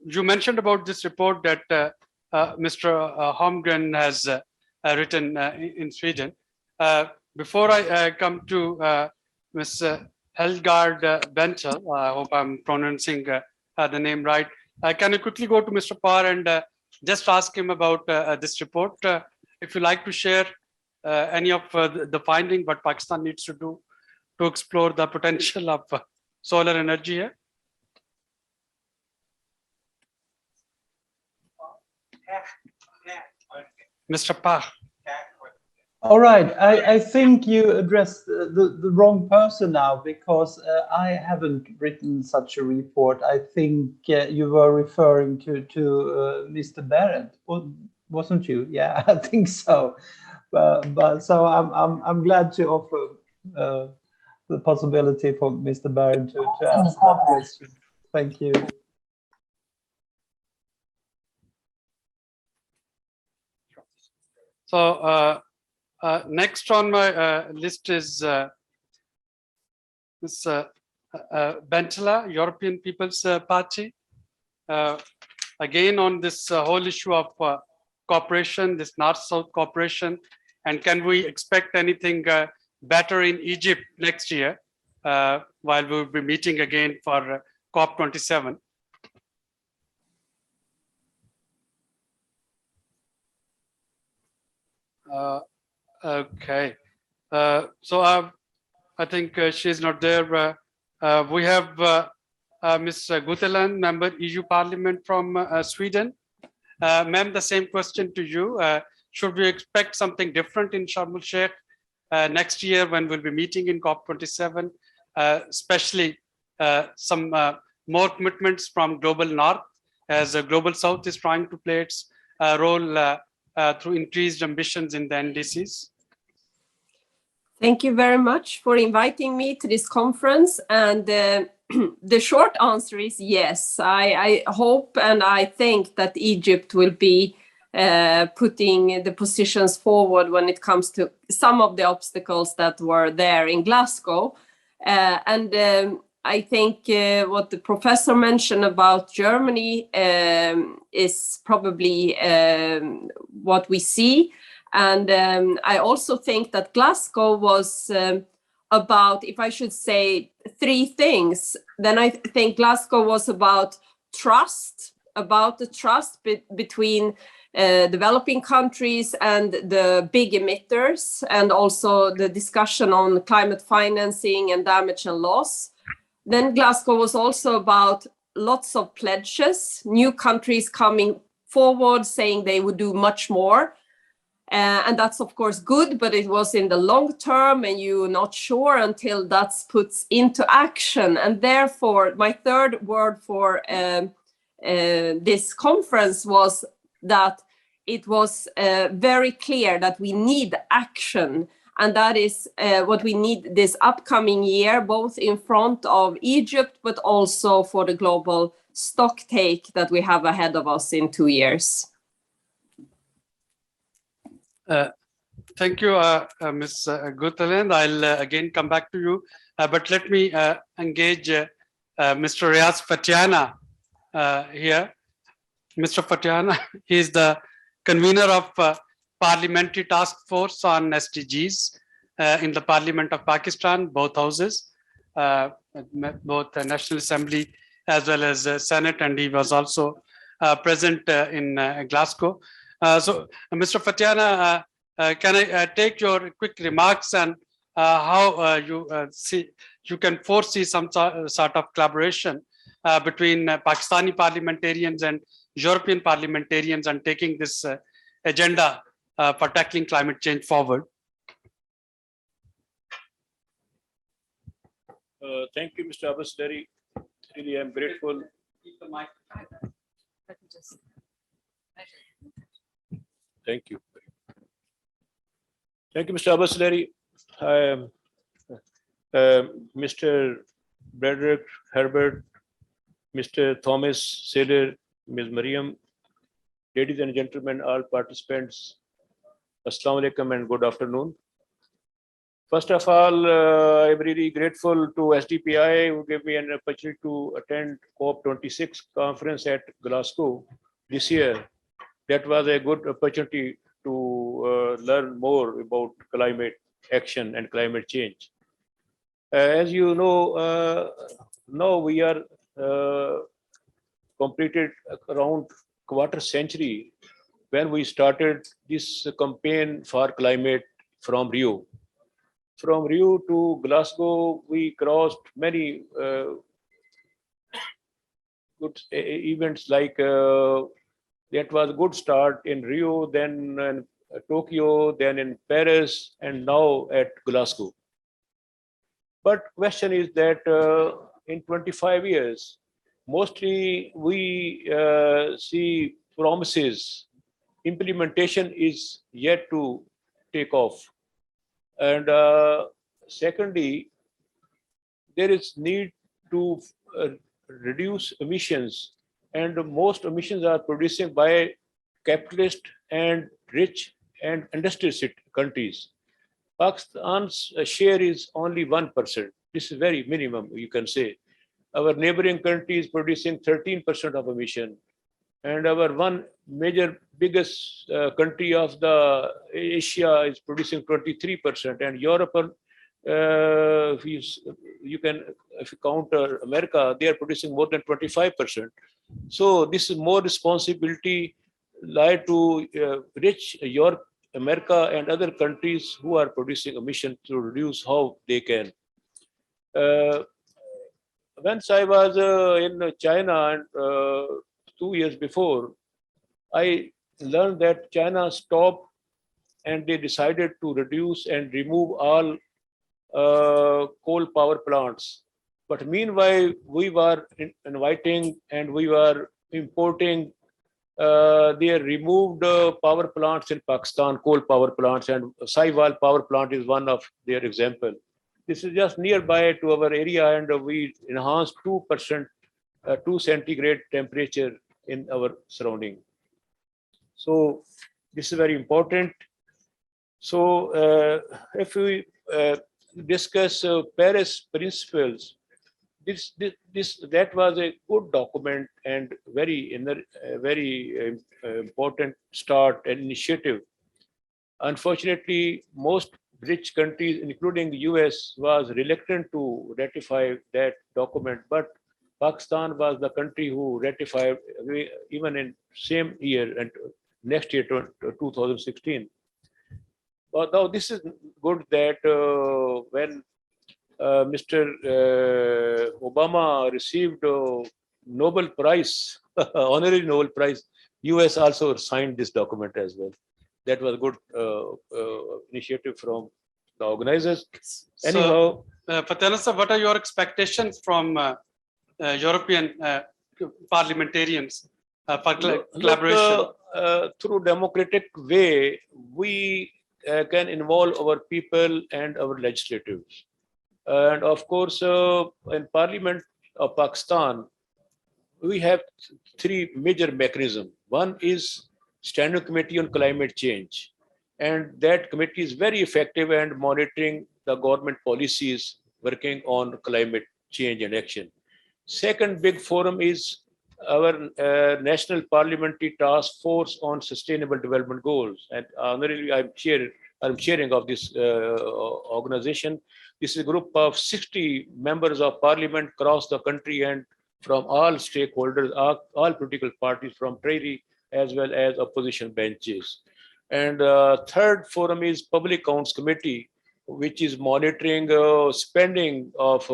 you mentioned about this report that Mr. Holmgren has written in Sweden. Before I come to Ms. Helgard Bentel, I hope I'm pronouncing the name right. Can I quickly go to Mr. Parr and just ask him about this report. If you like to share any of the finding what Pakistan needs to do to explore the potential of solar energy here. Mr. Pah. All right, I think you addressed the wrong person now, because I haven't written such a report. I think you were referring to Mr. Behrend, wasn't you? Yeah, I think so. But so I'm glad to offer the possibility for Mr. Behrend to answer that question. Thank you. So next on my list is Ms. Bentala, European People's Party. Again, on this whole issue of cooperation, this North-South cooperation, and can we expect anything better in Egypt next year, while we'll be meeting again for COP27? Okay, so I think she's not there. We have Ms. Guteland, member EU Parliament from Sweden. Ma'am, the same question to you. Should we expect something different in Sharm el-Sheikh next year when we'll be meeting in COP27, especially some more commitments from Global North, as Global South is trying to play its role through increased ambitions in the NDCs? Thank you very much for inviting me to this conference. And the short answer is yes. I hope and I think that Egypt will be putting the positions forward when it comes to some of the obstacles that were there in Glasgow. I think what the professor mentioned about Germany is probably what we see. And I also think that Glasgow was about, if I should say, three things, then I think Glasgow was about trust, about the trust between developing countries and the big emitters, and also the discussion on climate financing and damage and loss. Then Glasgow was also about lots of pledges, new countries coming forward saying they would do much more. And that's of course good, but it was in the long term and you're not sure until that's put into action. And therefore, my third word for this conference was that it was very clear that we need action. And that is what we need this upcoming year, both in front of Egypt, but also for the global stock take that we have ahead of us in 2 years. Thank you, Ms. Guteland. I'll again come back to you, but let me engage Mr. Riaz Fatyana here. Mr. Fatyana, he is the convener of Parliamentary Taskforce on SDGs in the Parliament of Pakistan, both houses, both the National Assembly as well as Senate, and he was also present in Glasgow. So, Mr. Fatyana, can I take your quick remarks and how you can foresee some sort of collaboration between Pakistani parliamentarians and European parliamentarians and taking this agenda for tackling climate change forward? Thank you, Mr. Suleri. Really, I'm grateful. Thank you. Thank you, Mr. Suleri. Mr. Brederick, Herbert, Mr. Thomas, Seiler, Ms. Mariam, ladies and gentlemen, all participants, Assalamu alaikum and good afternoon. First of all, I'm really grateful to SDPI who gave me an opportunity to attend COP26 conference at Glasgow this year. That was a good opportunity to learn more about climate action and climate change. As you know, now we are completed around quarter century when we started this campaign for climate from Rio. From Rio to Glasgow, we crossed many good events like that was a good start in Rio, then in Tokyo, then in Paris, and now at Glasgow. But question is that in 25 years, mostly we see promises. Implementation is yet to take off. And secondly, there is need to reduce emissions, and most emissions are produced by capitalist and rich and industrial countries. Pakistan's share is only 1%. This is very minimum, you can say. Our neighboring country is producing 13% of emission. And our one major biggest country of the Asia is producing 23%. And Europe, if you count America, they are producing more than 25%. So this is more responsibility lie to rich Europe, America, and other countries who are producing emission to reduce how they can. Once I was in China and 2 years before, I learned that China stopped and they decided to reduce and remove all coal power plants. But meanwhile, we were inviting and we were importing they removed power plants in Pakistan, coal power plants, and Saiwal power plant is one of their example. This is just nearby to our area, and we enhanced 2%, 2 centigrade temperature in our surrounding. So this is very important. So if we discuss Paris principles, that was a good document and very important start and initiative. Unfortunately, most rich countries, including the US, was reluctant to ratify that document, but Pakistan was the country who ratified even in same year and next year, 2016. But now this is good that when Mr. Obama received Nobel Prize, honorary Nobel Prize, US also signed this document as well. That was a good initiative from the organizers. Anyhow, Fatyana sir, what are your expectations from European parliamentarians for collaboration? Through democratic way, we can involve our people and our legislators. And of course, in Parliament of Pakistan, we have 3 major mechanisms. One is Standing Committee on Climate Change. And that committee is very effective and monitoring the government policies working on climate change and action. Second big forum is our National Parliamentary Task Force on Sustainable Development Goals. And honorably, I'm chairing of this organization. This is a group of 60 members of parliament across the country and from all stakeholders, all political parties, from Treasury as well as opposition benches. And third forum is Public Accounts Committee, which is monitoring spending of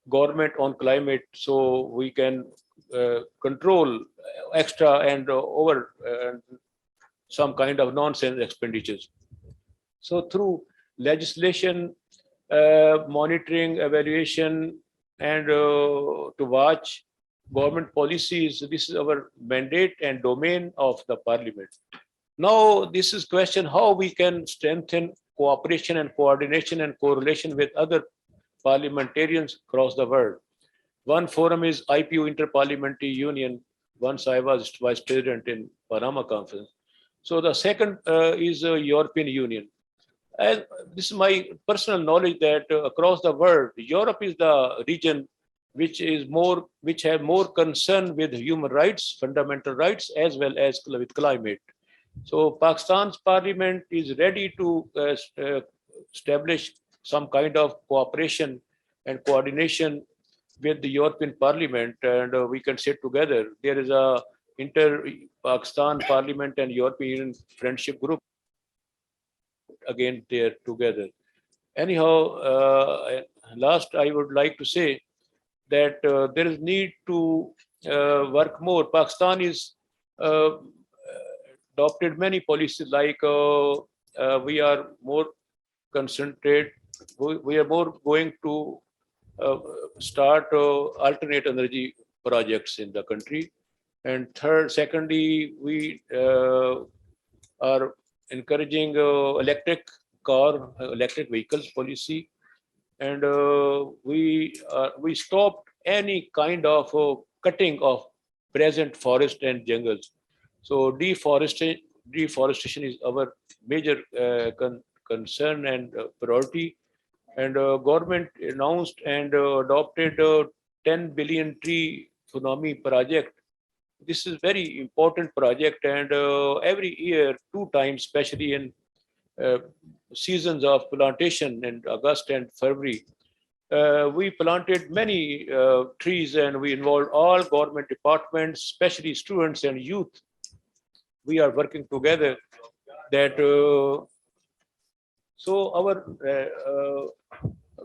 government on climate, so we can control extra and over some kind of nonsense expenditures. So through legislation, monitoring, evaluation, and to watch government policies, this is our mandate and domain of the parliament. Now, this is question how we can strengthen cooperation and coordination and correlation with other parliamentarians across the world. One forum is IPU, Interparliamentary Union. Once I was vice president in Panama Conference. So the second is European Union. And this is my personal knowledge that across the world, Europe is the region which have more concern with human rights, fundamental rights, as well as with climate. So Pakistan's parliament is ready to establish some kind of cooperation and coordination with the European Parliament, and we can sit together. There is a Inter-Pakistan Parliament and European Union Friendship Group again there together. Anyhow, last I would like to say that there is need to work more. Pakistan is adopted many policies like we are more concentrate. We are more going to start alternate energy projects in the country. And secondly, we are encouraging electric vehicles policy, and we stopped any kind of cutting of present forest and jungles. So deforestation is our major concern and priority. And government announced and adopted 10 billion tree tsunami project. This is very important project, and every year, 2 times, especially in seasons of plantation in August and February, we planted many trees, and we involved all government departments, especially students and youth. We are working together that so our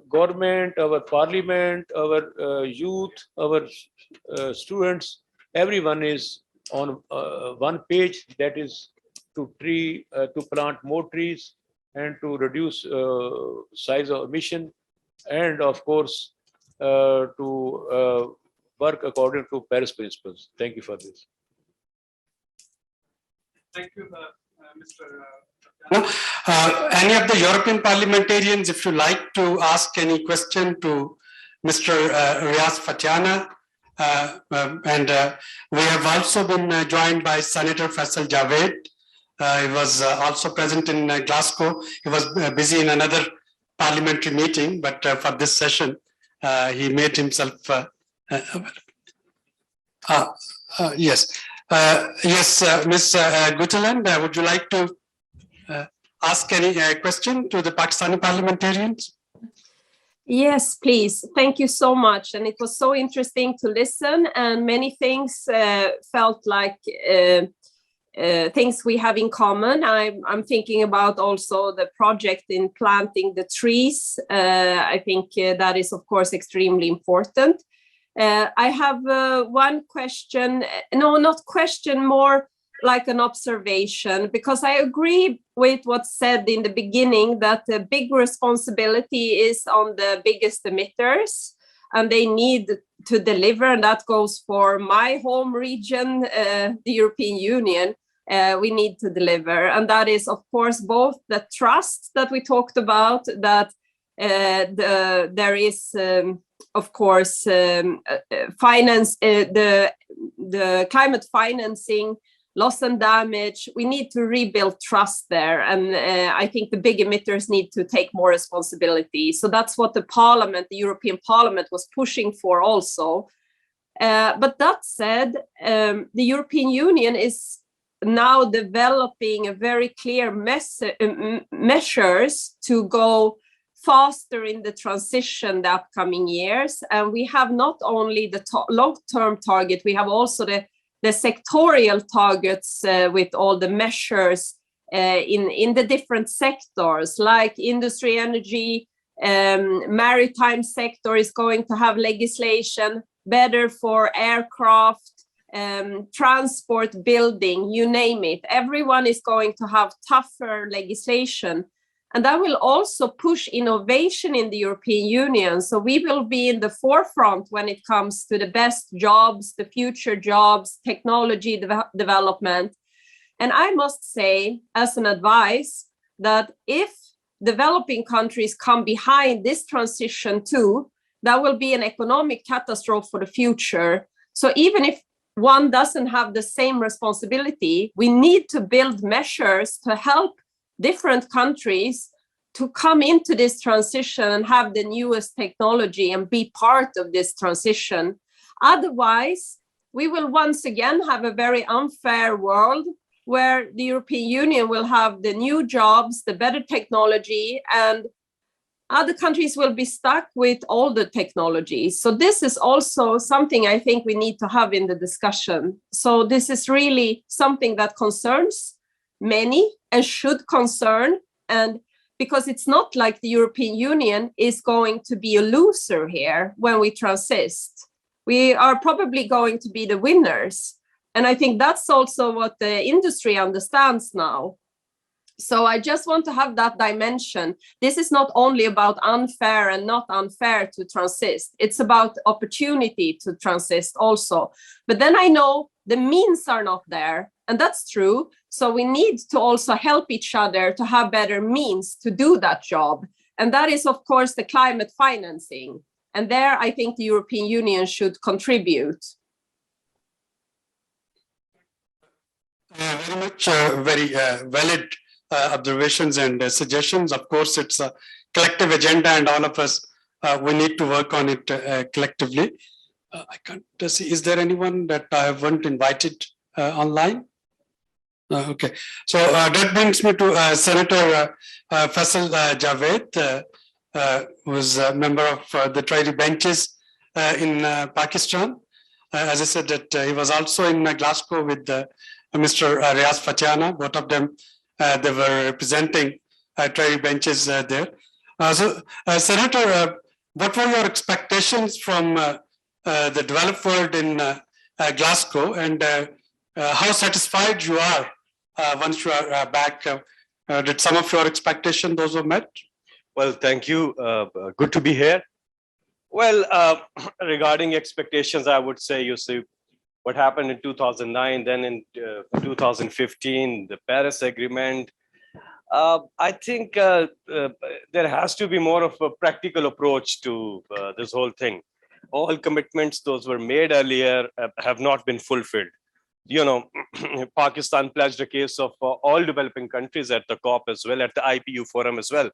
government, our parliament, our youth, our students, everyone is on one page, that is to plant more trees and to reduce size of emission, and of course to work according to Paris principles. Thank you for this. Thank you, Mr. Any of the European parliamentarians, if you like to ask any question to Mr. Riaz Fatyana, and we have also been joined by Senator Faisal Javed. He was also present in Glasgow. He was busy in another parliamentary meeting, but for this session, he made himself yes. Yes, Ms. Guteland, would you like to ask any question to the Pakistani parliamentarians? Yes, please. Thank you so much. And it was so interesting to listen, and many things felt like things we have in common. I'm thinking about also the project in planting the trees. I think that is, of course, extremely important. I have one question, no, not question, more like an observation, because I agree with what's said in the beginning that the big responsibility is on the biggest emitters, and they need to deliver, and that goes for my home region, the European Union. We need to deliver, and that is, of course, both the trust that we talked about, that there is of course finance, the climate financing, loss and damage. We need to rebuild trust there, and I think the big emitters need to take more responsibility. So that's what the Parliament, the European Parliament, was pushing for also. But that said, the European Union is now developing a very clear measures to go faster in the transition the upcoming years. And we have not only the long-term target, we have also the sectorial targets with all the measures in the different sectors, like industry, energy, maritime sector is going to have legislation, better for aircraft, transport, building, you name it. Everyone is going to have tougher legislation. And that will also push innovation in the European Union. So we will be in the forefront when it comes to the best jobs, the future jobs, technology development. And I must say, as an advice, that if developing countries come behind this transition too, that will be an economic catastrophe for the future. So even if one doesn't have the same responsibility, we need to build measures to help different countries to come into this transition and have the newest technology and be part of this transition. Otherwise, we will once again have a very unfair world where the European Union will have the new jobs, the better technology, and other countries will be stuck with older technologies. So this is also something I think we need to have in the discussion. So this is really something that concerns many and should concern, and because it's not like the European Union is going to be a loser here when we transist. We are probably going to be the winners. And I think that's also what the industry understands now. So I just want to have that dimension. This is not only about unfair and not unfair to transist. It's about opportunity to transist also. But then I know the means are not there, and that's true. So we need to also help each other to have better means to do that job. And that is, of course, the climate financing. And there, I think the European Union should contribute. Very much, very valid observations and suggestions. Of course, it's a collective agenda, and all of us, we need to work on it collectively. I can't see, is there anyone that I haven't invited online? Okay, so that brings me to Senator Faisal Javed, who is a member of the Treasury benches in Pakistan. As I said, that he was also in Glasgow with Mr. Riaz Fatyana. Both of them, they were representing Treasury benches there. Senator, what were your expectations from the developed world in Glasgow, and how satisfied you are once you are back? Did some of your expectations, those were met? Well, thank you. Good to be here. Well, regarding expectations, I would say, you see, what happened in 2009, then in 2015, the Paris Agreement. I think there has to be more of a practical approach to this whole thing. All commitments, those were made earlier, have not been fulfilled. You know, Pakistan pledged a case of all developing countries at the COP as well, at the IPU forum as well.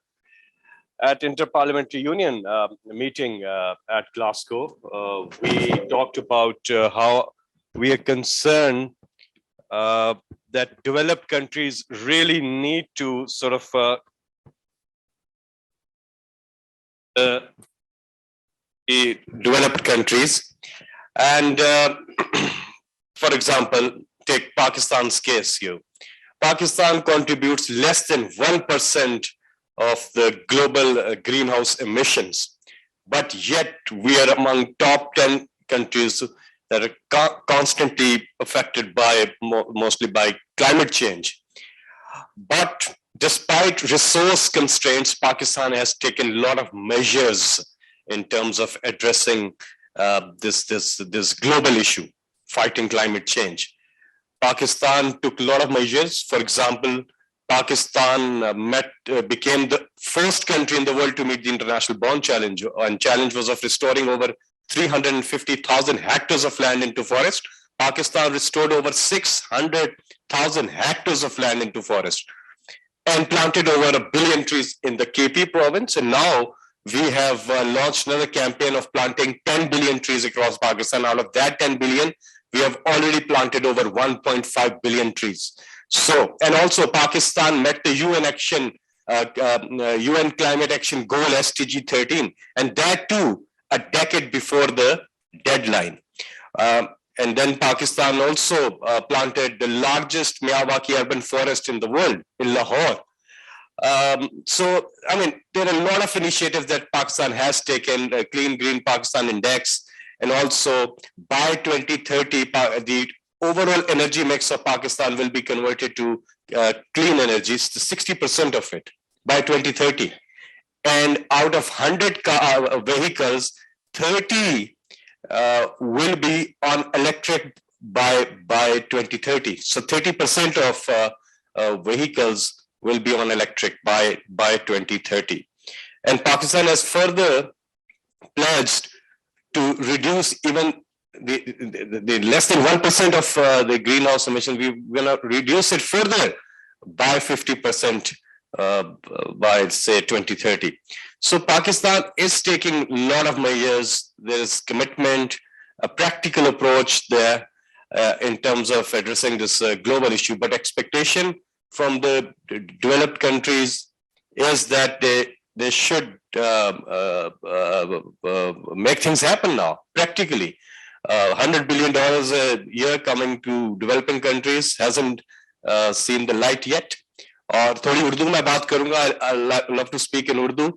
At Inter-Parliamentary Union meeting at Glasgow, we talked about how we are concerned that developed countries really need to sort of developed countries. And for example, take Pakistan's case here. Pakistan contributes less than 1% of the global greenhouse emissions, but yet we are among top 10 countries that are constantly affected by, mostly by climate change. But despite resource constraints, Pakistan has taken a lot of measures in terms of addressing this global issue, fighting climate change. Pakistan took a lot of measures. For example, Pakistan became the first country in the world to meet the International Bond Challenge, and challenge was of restoring over 350,000 hectares of land into forest. Pakistan restored over 600,000 hectares of land into forest and planted over 1 billion trees in the KP province. And now we have launched another campaign of planting 10 billion trees across Pakistan. Out of that 10 billion, we have already planted over 1.5 billion trees. So, and also Pakistan met the UN action, UN climate action goal SDG 13, and that too a decade before the deadline. And then Pakistan also planted the largest Miyawaki urban forest in the world in Lahore. So, I mean, there are a lot of initiatives that Pakistan has taken, the Clean Green Pakistan Index, and also by 2030, the overall energy mix of Pakistan will be converted to clean energies, to 60% of it by 2030. And out of 100 vehicles, 30 will be on electric by 2030. So 30% of vehicles will be on electric by 2030. And Pakistan has further pledged to reduce even the less than 1% of the greenhouse emission. We will reduce it further by 50% by, say, 2030. So Pakistan is taking a lot of measures. There is commitment, a practical approach there in terms of addressing this global issue. But expectation from the developed countries is that they they should make things happen now, practically. $100 billion a year coming to developing countries hasn't seen the light yet. और थोड़ी उर्दू में बात करूंगा, I love to speak in Urdu.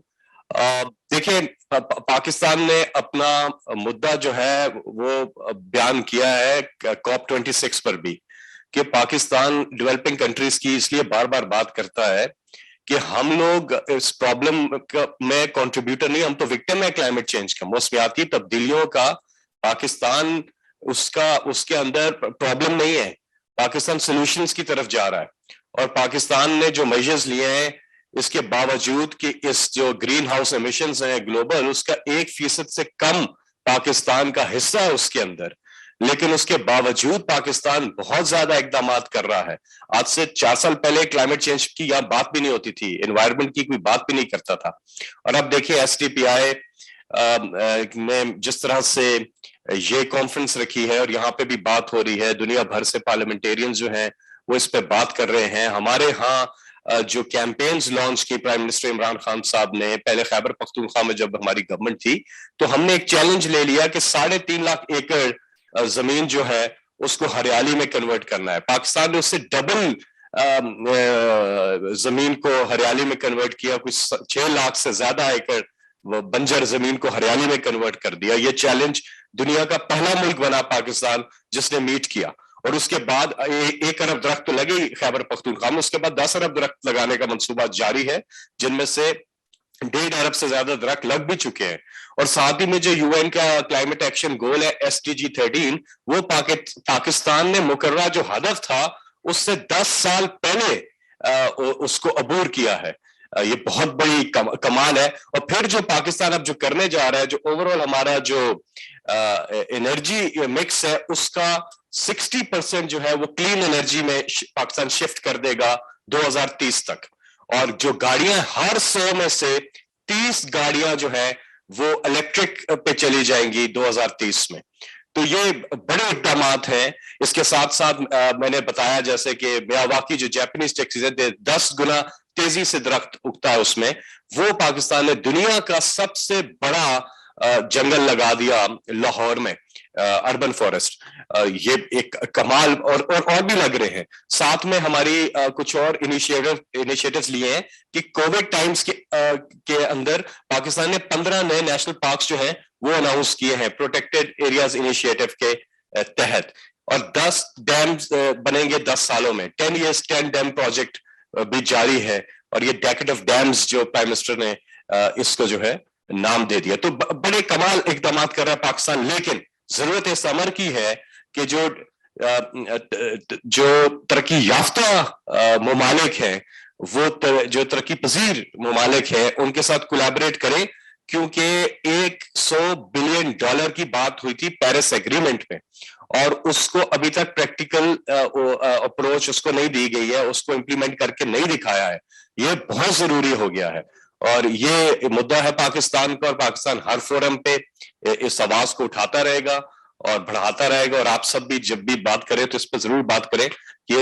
देखिए, पाकिस्तान ने अपना मुद्दा जो है वो बयान किया है COP26 पर भी, कि पाकिस्तान डेवलपिंग कंट्रीज की इसलिए बार बार बात करता है कि हम लोग इस प्रॉब्लम में कंट्रीब्यूटर नहीं, हम तो विक्टिम है क्लाइमेट चेंज का, मौसमियाती तब्दीलियों का. पाकिस्तान उसके अंदर प्रॉब्लम नहीं है, पाकिस्तान सॉल्यूशंस की तरफ जा रहा है. और पाकिस्तान ने जो मेजर्स लिए हैं, इसके बावजूद कि इस जो ग्रीन हाउस एमिशंस हैं ग्लोबल, उसका 1% से कम पाकिस्तान का हिस्सा है उसके अंदर, लेकिन उसके बावजूद पाकिस्तान बहुत ज्यादा इकदामात कर रहा है. आज से 4 साल पहले क्लाइमेट चेंज की यहाँ बात भी नहीं होती थी, एनवायरनमेंट की कोई बात भी नहीं करता था. और अब देखिए SDPI में जिस तरह से ये कॉन्फ्रेंस रखी है और यहाँ पे भी बात हो रही है, दुनिया भर से पार्लियामेंटेरियंस जो हैं वो इस पे बात कर रहे हैं. हमारे यहाँ जो कैंपेन्स लॉन्च की प्राइम मिनिस्टर इमरान खान साहब ने, पहले खैबर पख्तूनख्वा में जब हमारी गवर्नमेंट थी, तो हमने एक चैलेंज ले लिया कि 3.5 लाख एकड़ जमीन जो है उसको हरियाली में कन्वर्ट करना है. पाकिस्तान ने उससे डबल जमीन को हरियाली में कन्वर्ट किया, कुछ 6 लाख से ज्यादा एकड़ बंजर जमीन को हरियाली में कन्वर्ट कर दिया. ये चैलेंज दुनिया का पहला मुल्क बना पाकिस्तान जिसने मीट किया. और उसके बाद 1 अरब दरख्त तो लगे खैबर पख्तूनख्वा में, उसके बाद 10 अरब दरख्त लगाने का मंसूबा जारी है, जिनमें से 1.5 अरब से ज्यादा दरख्त लग भी चुके हैं. और साथ ही में जो UN का क्लाइमेट एक्शन गोल है SDG 13, वो पाकिस्तान ने मुकर्रर जो हदफ था उससे 10 साल पहले उसको अबूर किया है. ये बहुत बड़ी कमाल है. और फिर जो पाकिस्तान अब जो करने जा रहा है, जो ओवरऑल हमारा जो एनर्जी मिक्स है, उसका 60% जो है वो क्लीन एनर्जी में पाकिस्तान शिफ्ट कर देगा 2030 तक. और जो गाड़ियां, हर 100 में से 30 गाड़ियां जो है वो इलेक्ट्रिक पे चली जाएंगी 2030 में. तो ये बड़े इक़दामात हैं. इसके साथ साथ मैंने बताया जैसे कि मियावाकी जो जापानीज टैक्सीज है, 10 गुना तेजी से दरख्त उगता है उसमें. वो पाकिस्तान ने दुनिया का सबसे बड़ा जंगल लगा दिया लाहौर में, अर्बन फॉरेस्ट. ये एक कमाल. और भी लग रहे हैं. साथ में हमारी कुछ और इनिशिएटिव्स लिए हैं कि कोविड टाइम्स के अंदर पाकिस्तान ने 15 नए नेशनल पार्क्स जो हैं वो अनाउंस किए हैं प्रोटेक्टेड एरियाज इनिशिएटिव के तहत. और 10 डैम्स बनेंगे 10 सालों में. 10 years 10 डैम प्रोजेक्ट भी जारी है. और ये डेकेड ऑफ डैम्स जो प्राइम मिनिस्टर ने इसको जो है नाम दे दिया. तो बड़े कमाल इकदाम कर रहा है पाकिस्तान. लेकिन जरूरत इस अमर की है कि जो तरक्की याफ्ता ममालिक हैं, वो जो तरक्की पजीर ममालिक हैं, उनके साथ कोलैबोरेट करें. क्योंकि $100 बिलियन की बात हुई थी पेरिस एग्रीमेंट में, और उसको अभी तक प्रैक्टिकल अप्रोच उसको नहीं दी गई है, उसको इम्प्लीमेंट करके नहीं दिखाया है. ये बहुत जरूरी हो गया है. और ये मुद्दा है पाकिस्तान का, और पाकिस्तान हर फोरम पे इस आवाज को उठाता रहेगा और बढ़ाता रहेगा. और आप सब भी जब भी बात करें तो इस पर जरूर बात करें कि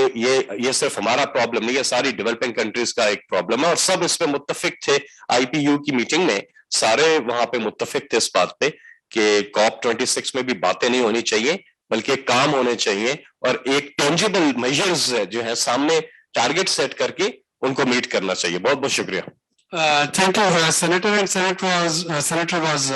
ये सिर्फ हमारा प्रॉब्लम नहीं है, सारी डेवलपिंग कंट्रीज का एक प्रॉब्लम है. और सब इस पे मुत्तफिक थे. IPU की मीटिंग में सारे वहां पे मुत्तफिक थे इस बात पे कि COP26 में भी बातें नहीं होनी चाहिए, बल्कि काम होने चाहिए. और एक टेंजिबल मेजर्स जो है सामने टारगेट सेट करके उनको मीट करना चाहिए. बहुत बहुत शुक्रिया. Thank you, Senator. And Senator was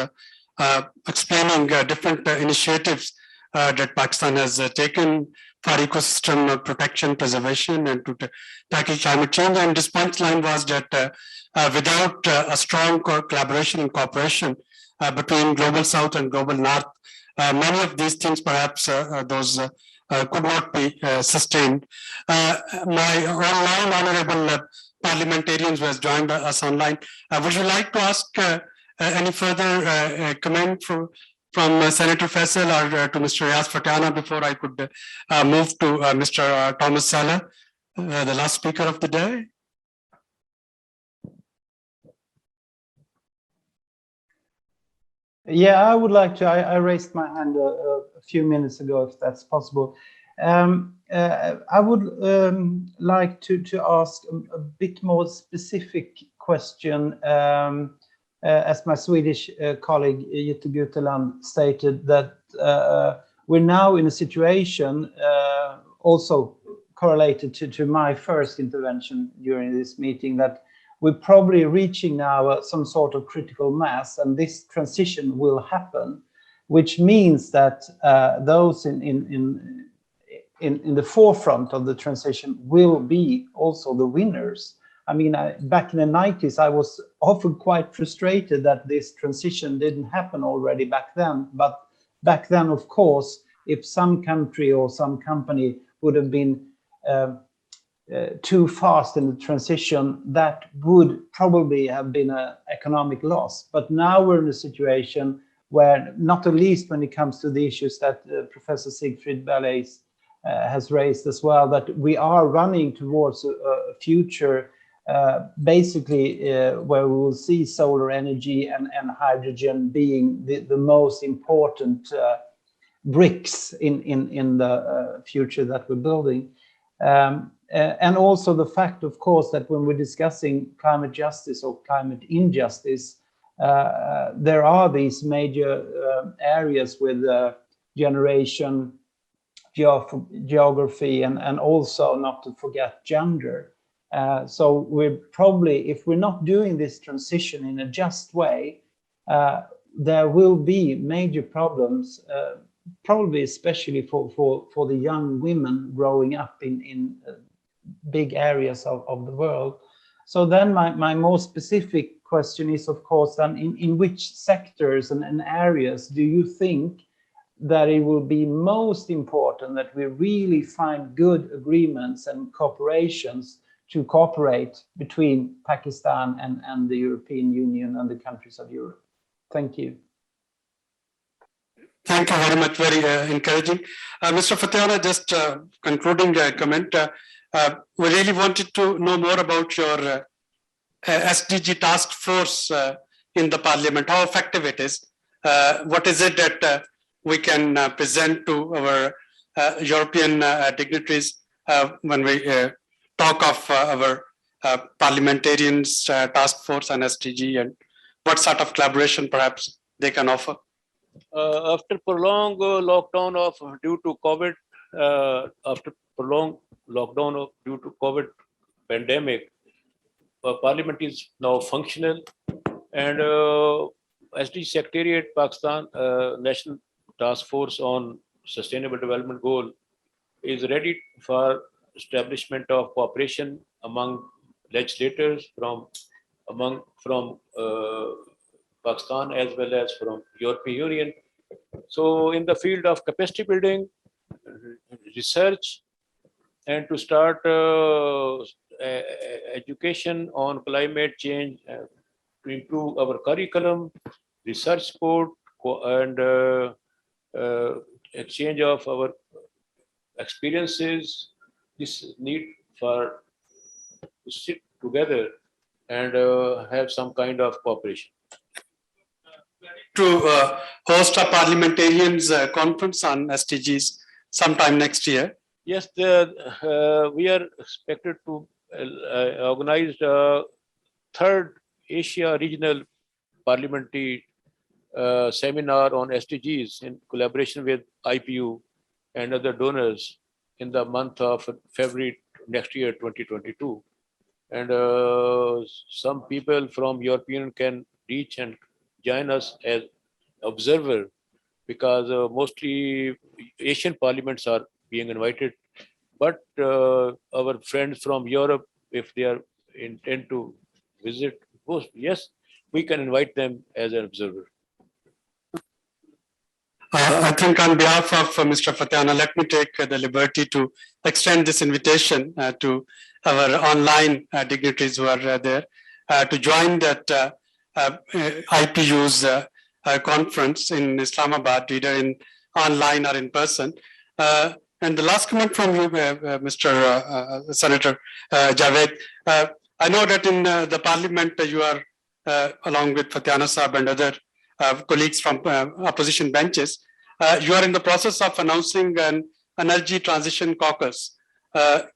explaining different initiatives that Pakistan has taken for ecosystem protection, preservation, and to tackle climate change. And this punchline was that without a strong collaboration and cooperation between Global South and Global North, many of these things perhaps those could not be sustained. My online honorable parliamentarians who has joined us online. Would you like to ask any further comment from Senator Faisal or to Mr. Riaz Fatyana before I could move to Mr. Thomas Seiler, the last speaker of the day? Yeah, I would like to. I raised my hand a few minutes ago, if that's possible. I would like to ask a bit more specific question, as my Swedish colleague Jytte Guteland stated, that we're now in a situation also correlated to my first intervention during this meeting, that we're probably reaching now some sort of critical mass, and this transition will happen, which means that those in the forefront of the transition will be also the winners. I mean, back in the 90s, I was often quite frustrated that this transition didn't happen already back then. But back then, of course, if some country or some company would have been too fast in the transition, that would probably have been an economic loss. But now we're in a situation where, not the least when it comes to the issues that Professor Siegfried Balleis has raised as well, that we are running towards a future basically where we will see solar energy and hydrogen being the most important bricks in the future that we're building. And also the fact, of course, that when we're discussing climate justice or climate injustice, there are these major areas with generation, geography, and also, not to forget, gender. So we're probably, if we're not doing this transition in a just way, there will be major problems, probably especially for the young women growing up in big areas of the world. So then my more specific question is, of course, then in which sectors and areas do you think that it will be most important that we really find good agreements and cooperations to cooperate between Pakistan and the European Union and the countries of Europe? Thank you. Thank you very much, very encouraging. Mr. Fatyana, just concluding comment, we really wanted to know more about your SDG task force in the parliament, how effective it is. What is it that we can present to our European dignitaries when we talk of our parliamentarians, task force and SDG, and what sort of collaboration perhaps they can offer? After prolonged lockdown due to COVID, due to COVID pandemic, Parliament is now functional, and SDG Secretariat Pakistan National Task Force on Sustainable Development Goal is ready for establishment of cooperation among legislators from Pakistan as well as from European Union. So in the field of capacity building, research, and to start education on climate change, to improve our curriculum, research support, and exchange of our experiences. This need for to sit together and have some kind of cooperation. To host a parliamentarians conference on SDGs sometime next year. Yes, we are expected to organize the third Asia Regional Parliamentary seminar on SDGs in collaboration with IPU and other donors in the month of February next year, 2022. And some people from European can reach and join us as observer, because mostly Asian parliaments are being invited. But our friends from Europe, if they are intend to visit, yes, we can invite them as an observer. I think on behalf of Mr. Fatyana, let me take the liberty to extend this invitation to our online dignitaries who are there to join that IPU's conference in Islamabad, either in online or in person. And the last comment from you, Mr. Senator Javed, I know that in the parliament you are, along with Fatyana Saab and other colleagues from opposition benches, you are in the process of announcing an energy transition caucus.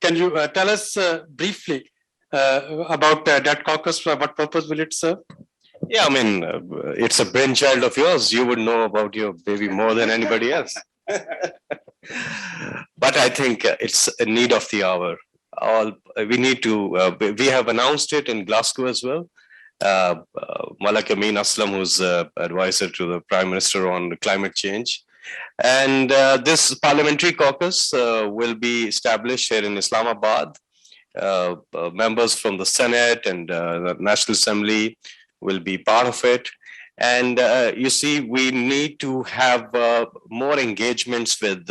Can you tell us briefly about that caucus, what purpose will it serve? Yeah, I mean, it's a brainchild of yours. You would know about your baby more than anybody else. But I think it's a need of the hour. We need to, we have announced it in Glasgow as well. Malak Amin Aslam, who's advisor to the Prime Minister on climate change. And this parliamentary caucus will be established here in Islamabad. Members from the Senate and the National Assembly will be part of it. And you see, we need to have more engagements with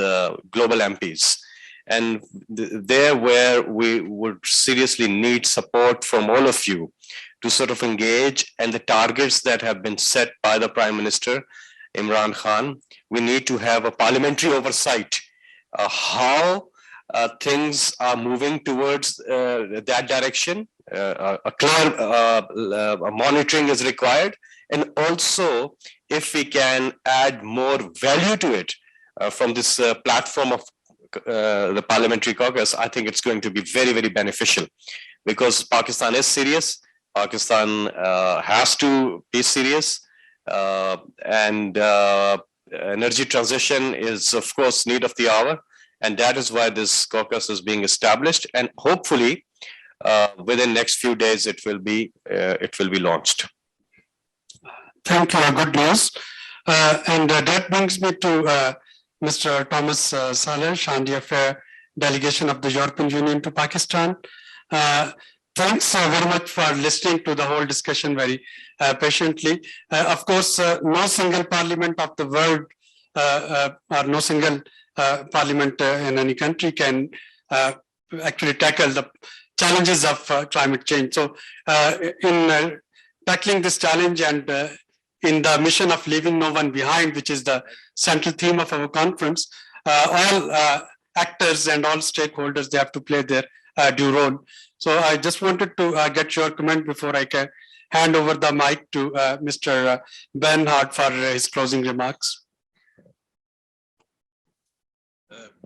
global MPs. And there where we would seriously need support from all of you to sort of engage, and the targets that have been set by the Prime Minister, Imran Khan, we need to have a parliamentary oversight how things are moving towards that direction. A clear monitoring is required. And also, if we can add more value to it from this platform of the parliamentary caucus, I think it's going to be very, very beneficial, because Pakistan is serious. Pakistan has to be serious, and energy transition is, of course, need of the hour. And that is why this caucus is being established. And hopefully, within next few days, it will be launched. Thank you. Good news. And that brings me to Mr. Thomas Seiler, Shandy Affair Delegation of the European Union to Pakistan. Thanks very much for listening to the whole discussion very patiently. Of course, no single parliament of the world or no single parliament in any country can actually tackle the challenges of climate change. So in tackling this challenge and in the mission of leaving no one behind, which is the central theme of our conference, all actors and all stakeholders, they have to play their due role. So I just wanted to get your comment before I can hand over the mic to Mr. Behrend for his closing remarks.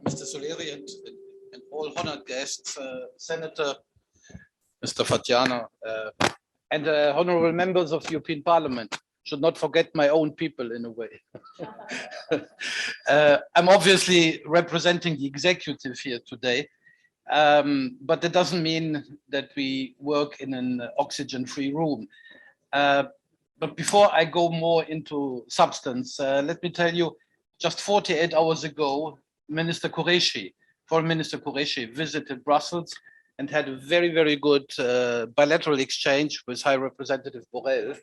Mr. Suleri and all honored guests, Senator Mr. Fatyana, and honorable members of European Parliament. Should not forget my own people in a way. I'm obviously representing the executive here today, but that doesn't mean that we work in an oxygen-free room. But before I go more into substance, let me tell you, just 48 hours ago, Foreign Minister Qureshi visited Brussels and had a very, very good bilateral exchange with High Representative Borrell.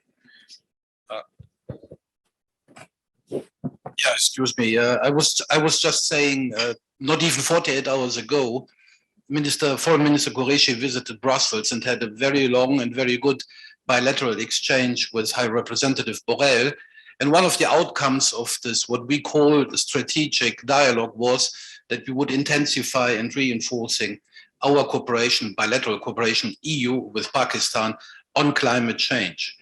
Yeah, excuse me. I was just saying, not even 48 hours ago, Foreign Minister Qureshi visited Brussels and had a very long and very good bilateral exchange with High Representative Borrell. And one of the outcomes of this, what we call the strategic dialogue, was that we would intensify and reinforcing our cooperation, bilateral cooperation, EU with Pakistan on climate change.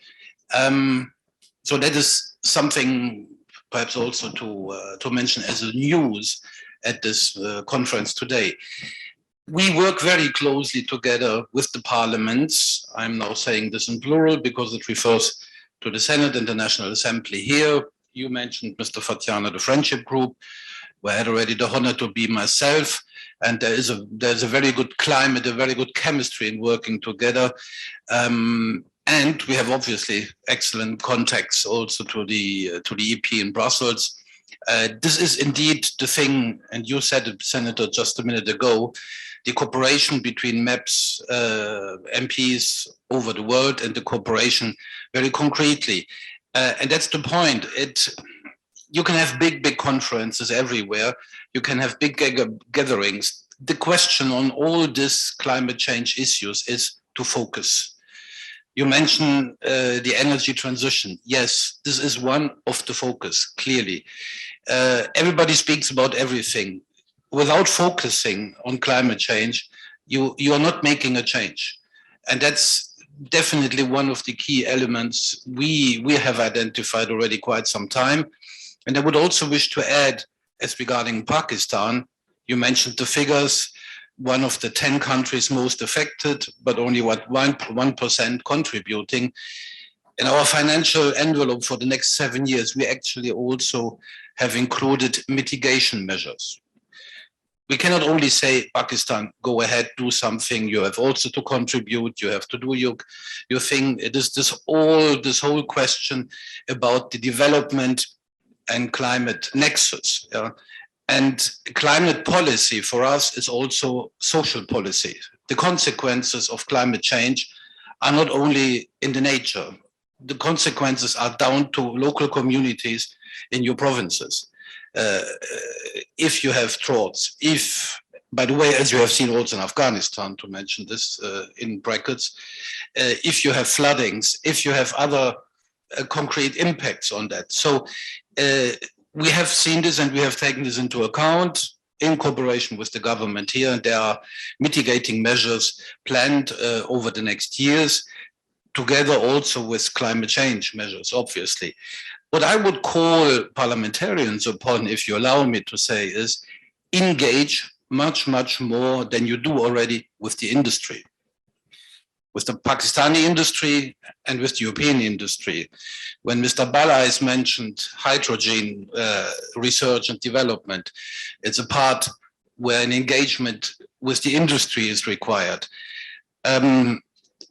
So that is something perhaps also to mention as a news at this conference today. We work very closely together with the parliaments. I'm now saying this in plural because it refers to the Senate and the National Assembly here. You mentioned, Mr. Fatyana, the Friendship Group, where I had already the honor to be myself. And there's a very good climate, a very good chemistry in working together. And we have obviously excellent contacts also to the EP in Brussels. This is indeed the thing, and you said it, Senator, just a minute ago, the cooperation between MEPs, MPs over the world, and the cooperation very concretely. And that's the point. You can have big conferences everywhere. You can have big gatherings. The question on all these climate change issues is to focus. You mentioned the energy transition. Yes, this is one of the focus, clearly. Everybody speaks about everything. Without focusing on climate change, you are not making a change. And that's definitely one of the key elements we have identified already quite some time. And I would also wish to add, as regarding Pakistan, you mentioned the figures. one of the 10 countries most affected, but only 1% contributing. In our financial envelope for the next 7 years, we actually also have included mitigation measures. We cannot only say, Pakistan, go ahead, do something. You have also to contribute. You have to do your thing. It is this whole question about the development and climate nexus. Yeah? And climate policy for us is also social policy. The consequences of climate change are not only in the nature. The consequences are down to local communities in your provinces. If you have droughts, by the way, as you have seen also in Afghanistan, to mention this in brackets, if you have floodings, if you have other concrete impacts on that. So we have seen this and we have taken this into account in cooperation with the government here, and there are mitigating measures planned over the next years, together also with climate change measures, obviously. What I would call parliamentarians upon, if you allow me to say, is engage much, much more than you do already with the industry, with the Pakistani industry and with the European industry. When Mr. Balleis mentioned hydrogen research and development, it's a part where an engagement with the industry is required.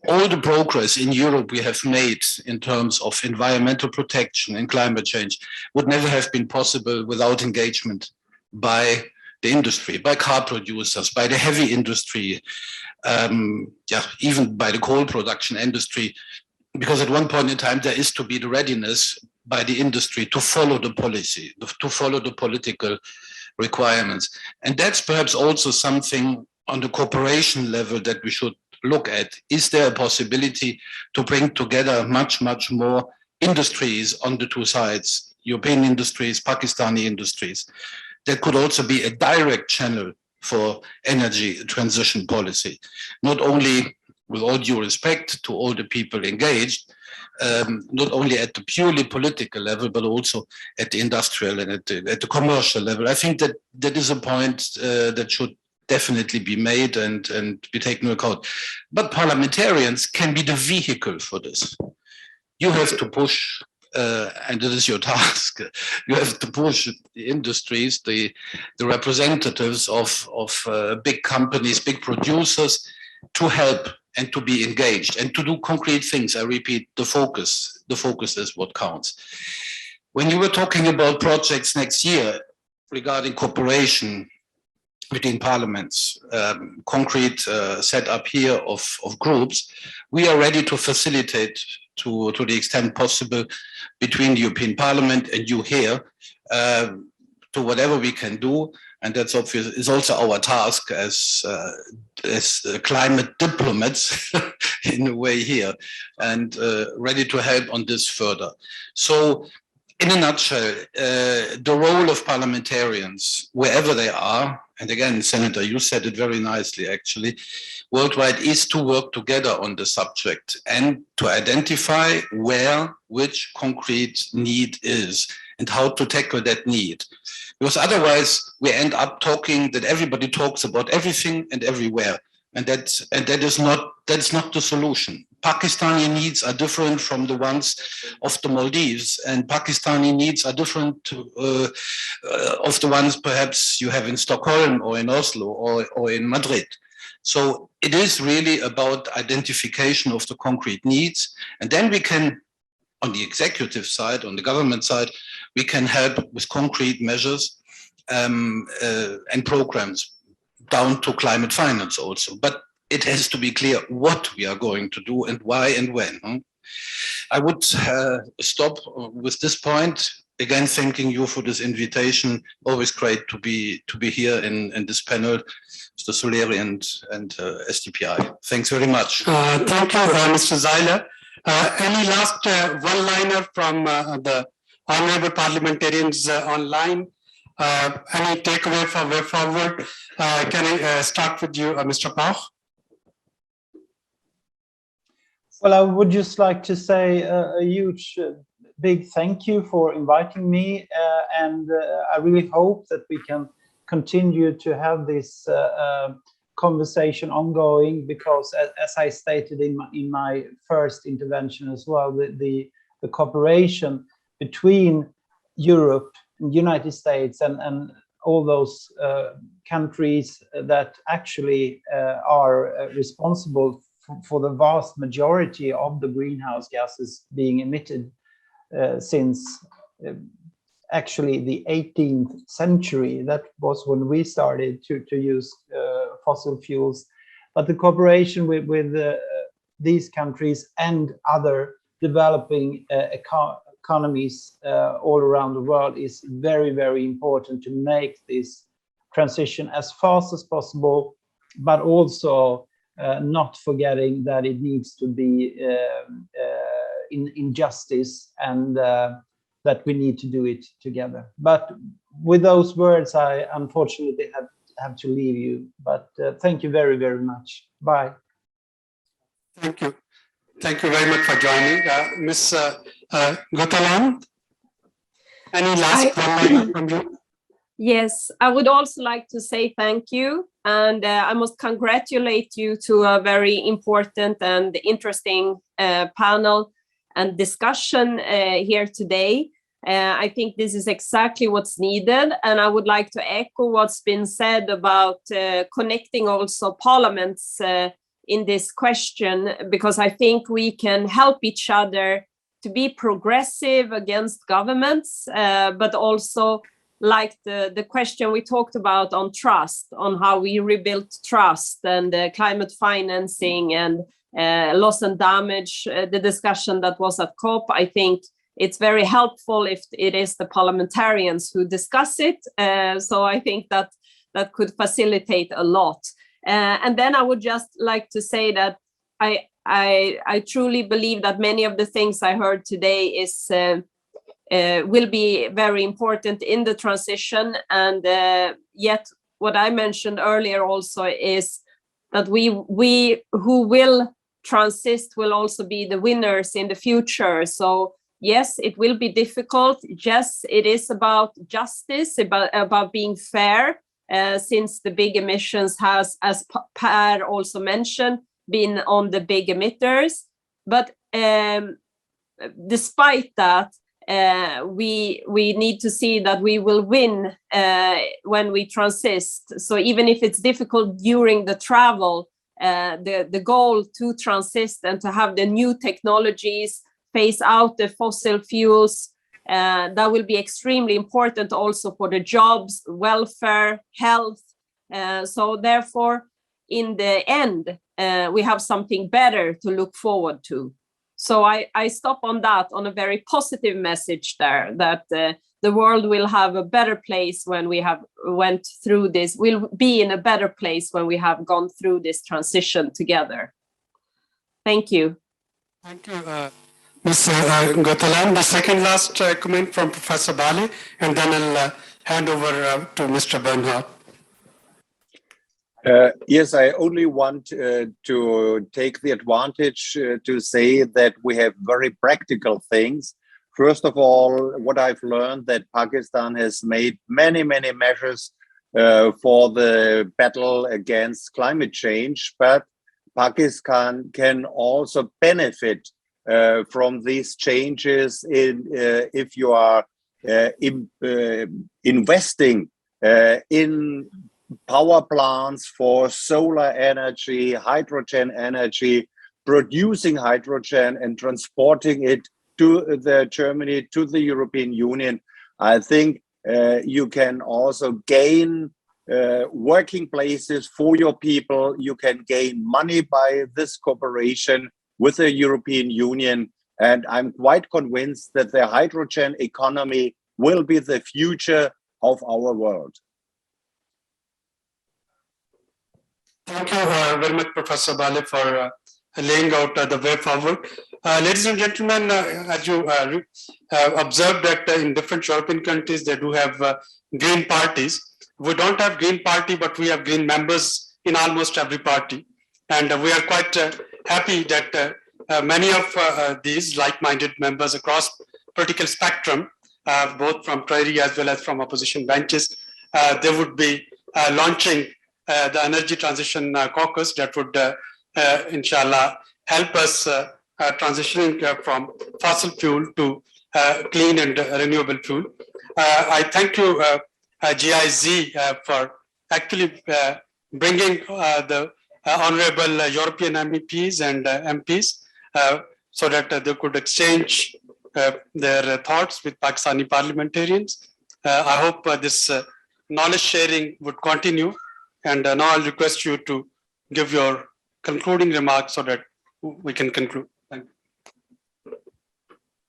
All the progress in Europe we have made in terms of environmental protection and climate change would never have been possible without engagement by the industry, by car producers, by the heavy industry, even by the coal production industry, because at one point in time there is to be the readiness by the industry to follow the policy, to follow the political requirements. And that's perhaps also something on the cooperation level that we should look at. Is there a possibility to bring together much, much more industries on the two sides, European industries, Pakistani industries? There could also be a direct channel for energy transition policy, not only with all due respect to all the people engaged, not only at the purely political level, but also at the industrial and at the commercial level. I think that that is a point that should definitely be made and be taken into account. But parliamentarians can be the vehicle for this. You have to push, and it is your task, you have to push the industries, the representatives of big companies, big producers, to help and to be engaged and to do concrete things. I repeat, the focus is what counts. When you were talking about projects next year regarding cooperation between parliaments, concrete setup here of groups, we are ready to facilitate to the extent possible between the European Parliament and you here, to whatever we can do. And that's obvious, is also our task as climate diplomats in a way here, and ready to help on this further. So in a nutshell, the role of parliamentarians, wherever they are, and again, Senator, you said it very nicely, actually, worldwide, is to work together on the subject and to identify where which concrete need is and how to tackle that need. Because otherwise, we end up talking that everybody talks about everything and everywhere. And that is not the solution. Pakistani needs are different from the ones of the Maldives, and Pakistani needs are different of the ones perhaps you have in Stockholm or in Oslo or in Madrid. So it is really about identification of the concrete needs, and then we can, on the executive side, on the government side, we can help with concrete measures and programs down to climate finance also. But it has to be clear what we are going to do and why and when. I would stop with this point. Again, thanking you for this invitation. Always great to be here in this panel, Mr. Suleri and SDPI. Thanks very much. Thank you, Mr. Seiler. Any last one-liner from the honorable parliamentarians online? Any takeaway for way forward? Can I start with you, Mr. Pauch? Well, I would just like to say a huge, big thank you for inviting me, and I really hope that we can continue to have this conversation ongoing because, as I stated in my first intervention as well, the cooperation between Europe, United States, and all those countries that actually are responsible for the vast majority of the greenhouse gases being emitted since actually the 18th century. That was when we started to use fossil fuels. But the cooperation with these countries and other developing economies all around the world is very, very important to make this transition as fast as possible, but also not forgetting that it needs to be in justice, and that we need to do it together. But with those words, I unfortunately have to leave you. But thank you very, very much. Bye. Thank you. Thank you very much for joining. Ms. Guteland, any last comment from you? Yes, I would also like to say thank you. And I must congratulate you to a very important and interesting panel and discussion here today. I think this is exactly what's needed. And I would like to echo what's been said about connecting also parliaments in this question, because I think we can help each other to be progressive against governments, but also like the question we talked about on trust, on how we rebuilt trust and climate financing and loss and damage, the discussion that was at COP. I think it's very helpful if it is the parliamentarians who discuss it. So I think that could facilitate a lot. And then I would just like to say that I truly believe that many of the things I heard today is will be very important in the transition. And yet what I mentioned earlier also is that we who will transit will also be the winners in the future. So yes, it will be difficult. Yes, it is about justice, about being fair, since the big emissions has, as Per also mentioned, been on the big emitters. But despite that, we need to see that we will win when we transist. So even if it's difficult during the travel, the goal to transist and to have the new technologies, phase out the fossil fuels, that will be extremely important also for the jobs, welfare, health. So therefore, in the end, we have something better to look forward to. So I stop on that, on a very positive message there, that the world will have a better place when we have went through this, will be in a better place when we have gone through this transition together. Thank you. Thank you, Ms. Guteland. The second last comment from Professor Balleis, and then I'll hand over to Mr. Bernhard. Yes, I only want to take the advantage to say that we have very practical things. First of all, what I've learned that Pakistan has made many, many measures for the battle against climate change, but Pakistan can also benefit from these changes if you are investing in power plants for solar energy, hydrogen energy, producing hydrogen and transporting it to Germany, to the European Union. I think you can also gain working places for your people. You can gain money by this cooperation with the European Union. And I'm quite convinced that the hydrogen economy will be the future of our world. Thank you very much, Professor Balleis, for laying out the way forward. Ladies and gentlemen, as you observed that in different European countries, they do have green parties. We don't have green party, but we have green members in almost every party. And we are quite happy that many of these like-minded members across political spectrum, both from Treasury as well as from opposition benches, they would be launching the Energy Transition Caucus that would, inshallah, help us transitioning from fossil fuel to clean and renewable fuel. I thank you, GIZ, for actually bringing the honorable European MEPs and MPs so that they could exchange their thoughts with Pakistani parliamentarians. I hope this knowledge sharing would continue. And now I'll request you to give your concluding remarks so that we can conclude. Thank you.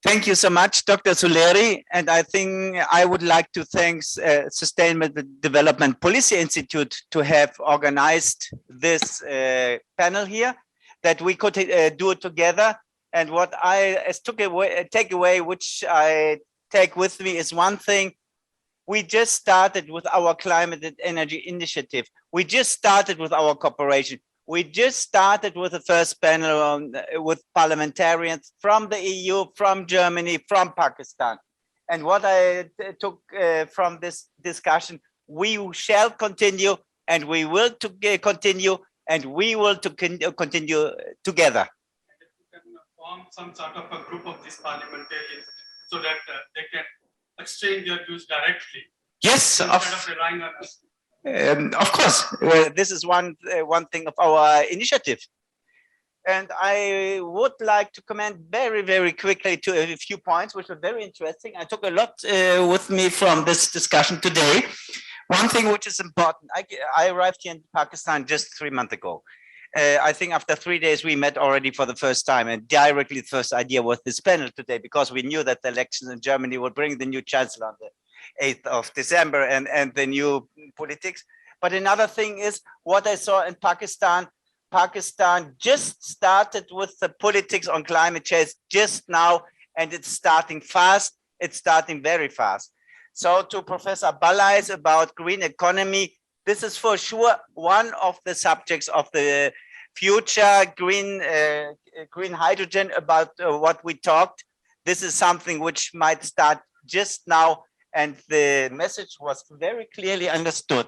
Thank you so much, Dr. Suleri. And I think I would like to thank Sustainable Development Policy Institute to have organized this panel here, that we could do it together. And what I take away, which I take with me, is one thing. We just started with our climate and energy initiative. We just started with our cooperation. We just started with the first panel with parliamentarians from the EU, from Germany, from Pakistan. And what I took from this discussion, we shall continue, and we will continue, and we will continue together. Form some sort of a group of these parliamentarians so that they can exchange their views directly. Yes, instead of relying on us. Of course, this is one thing of our initiative. And I would like to comment very, very quickly to a few points which were very interesting. I took a lot with me from this discussion today. One thing which is important, I arrived here in Pakistan just 3 months ago. I think after 3 days, we met already for the first time, and directly the first idea was this panel today, because we knew that the elections in Germany would bring the new chancellor on the 8th of December and the new politics. But another thing is what I saw in Pakistan. Pakistan just started with the politics on climate change just now, and it's starting fast. It's starting very fast. So to Professor Balleis about green economy, this is for sure one of the subjects of the future green hydrogen about what we talked. This is something which might start just now, and the message was very clearly understood.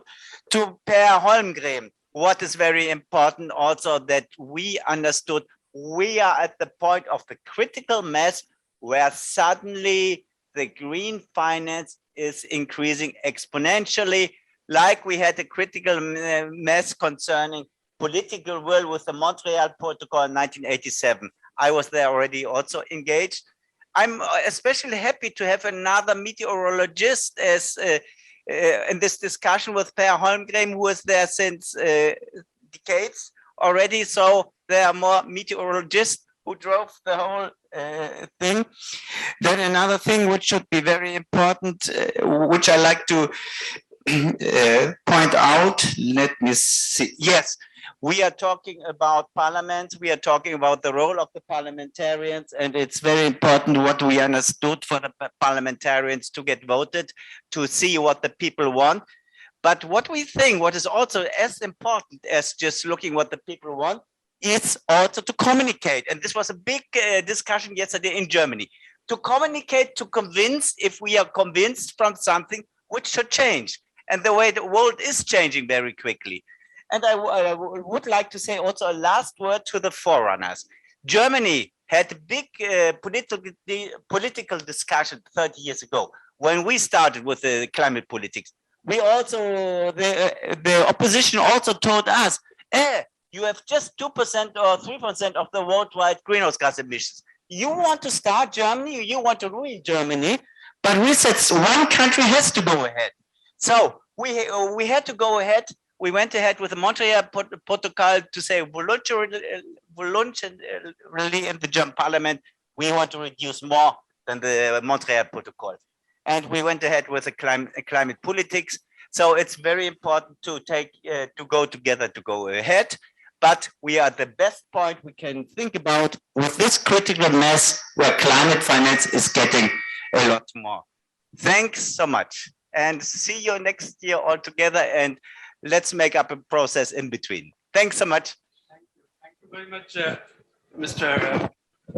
To Per Holmgren, what is very important also that we understood, we are at the point of the critical mass where suddenly the green finance is increasing exponentially, like we had a critical mass concerning political will with the Montreal Protocol in 1987. I was there already also engaged. I'm especially happy to have another meteorologist as in this discussion with Per Holmgren, who is there since decades already. So there are more meteorologists who drove the whole thing. Then another thing which should be very important, which I like to point out, let me see. Yes, we are talking about parliaments. We are talking about the role of the parliamentarians, and it's very important what we understood for the parliamentarians to get voted, to see what the people want. But what we think, what is also as important as just looking what the people want, is also to communicate. And this was a big discussion yesterday in Germany. To communicate, to convince, if we are convinced from something which should change. And the way the world is changing very quickly. And I would like to say also a last word to the forerunners. Germany had a big political discussion 30 years ago when we started with the climate politics. We also, the opposition also told us, you have just 2% or 3% of the worldwide greenhouse gas emissions. You want to start Germany, you want to ruin Germany, but we said one country has to go ahead. So we had to go ahead. We went ahead with the Montreal Protocol to say voluntarily in the German parliament, we want to reduce more than the Montreal Protocol. And we went ahead with the climate politics. So it's very important to go together to go ahead. But we are at the best point we can think about with this critical mass where climate finance is getting a lot more. Thanks so much. And see you next year all together, and let's make up a process in between. Thanks so much. Thank you very much, Mr.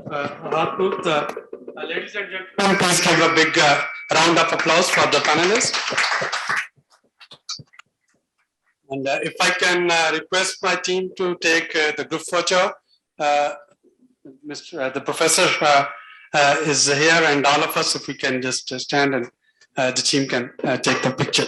Hartmut. Ladies and gentlemen, please give a big round of applause for the panelists. And if I can request my team to take the group photo, the professor is here, and all of us, if we can just stand and the team can take the picture.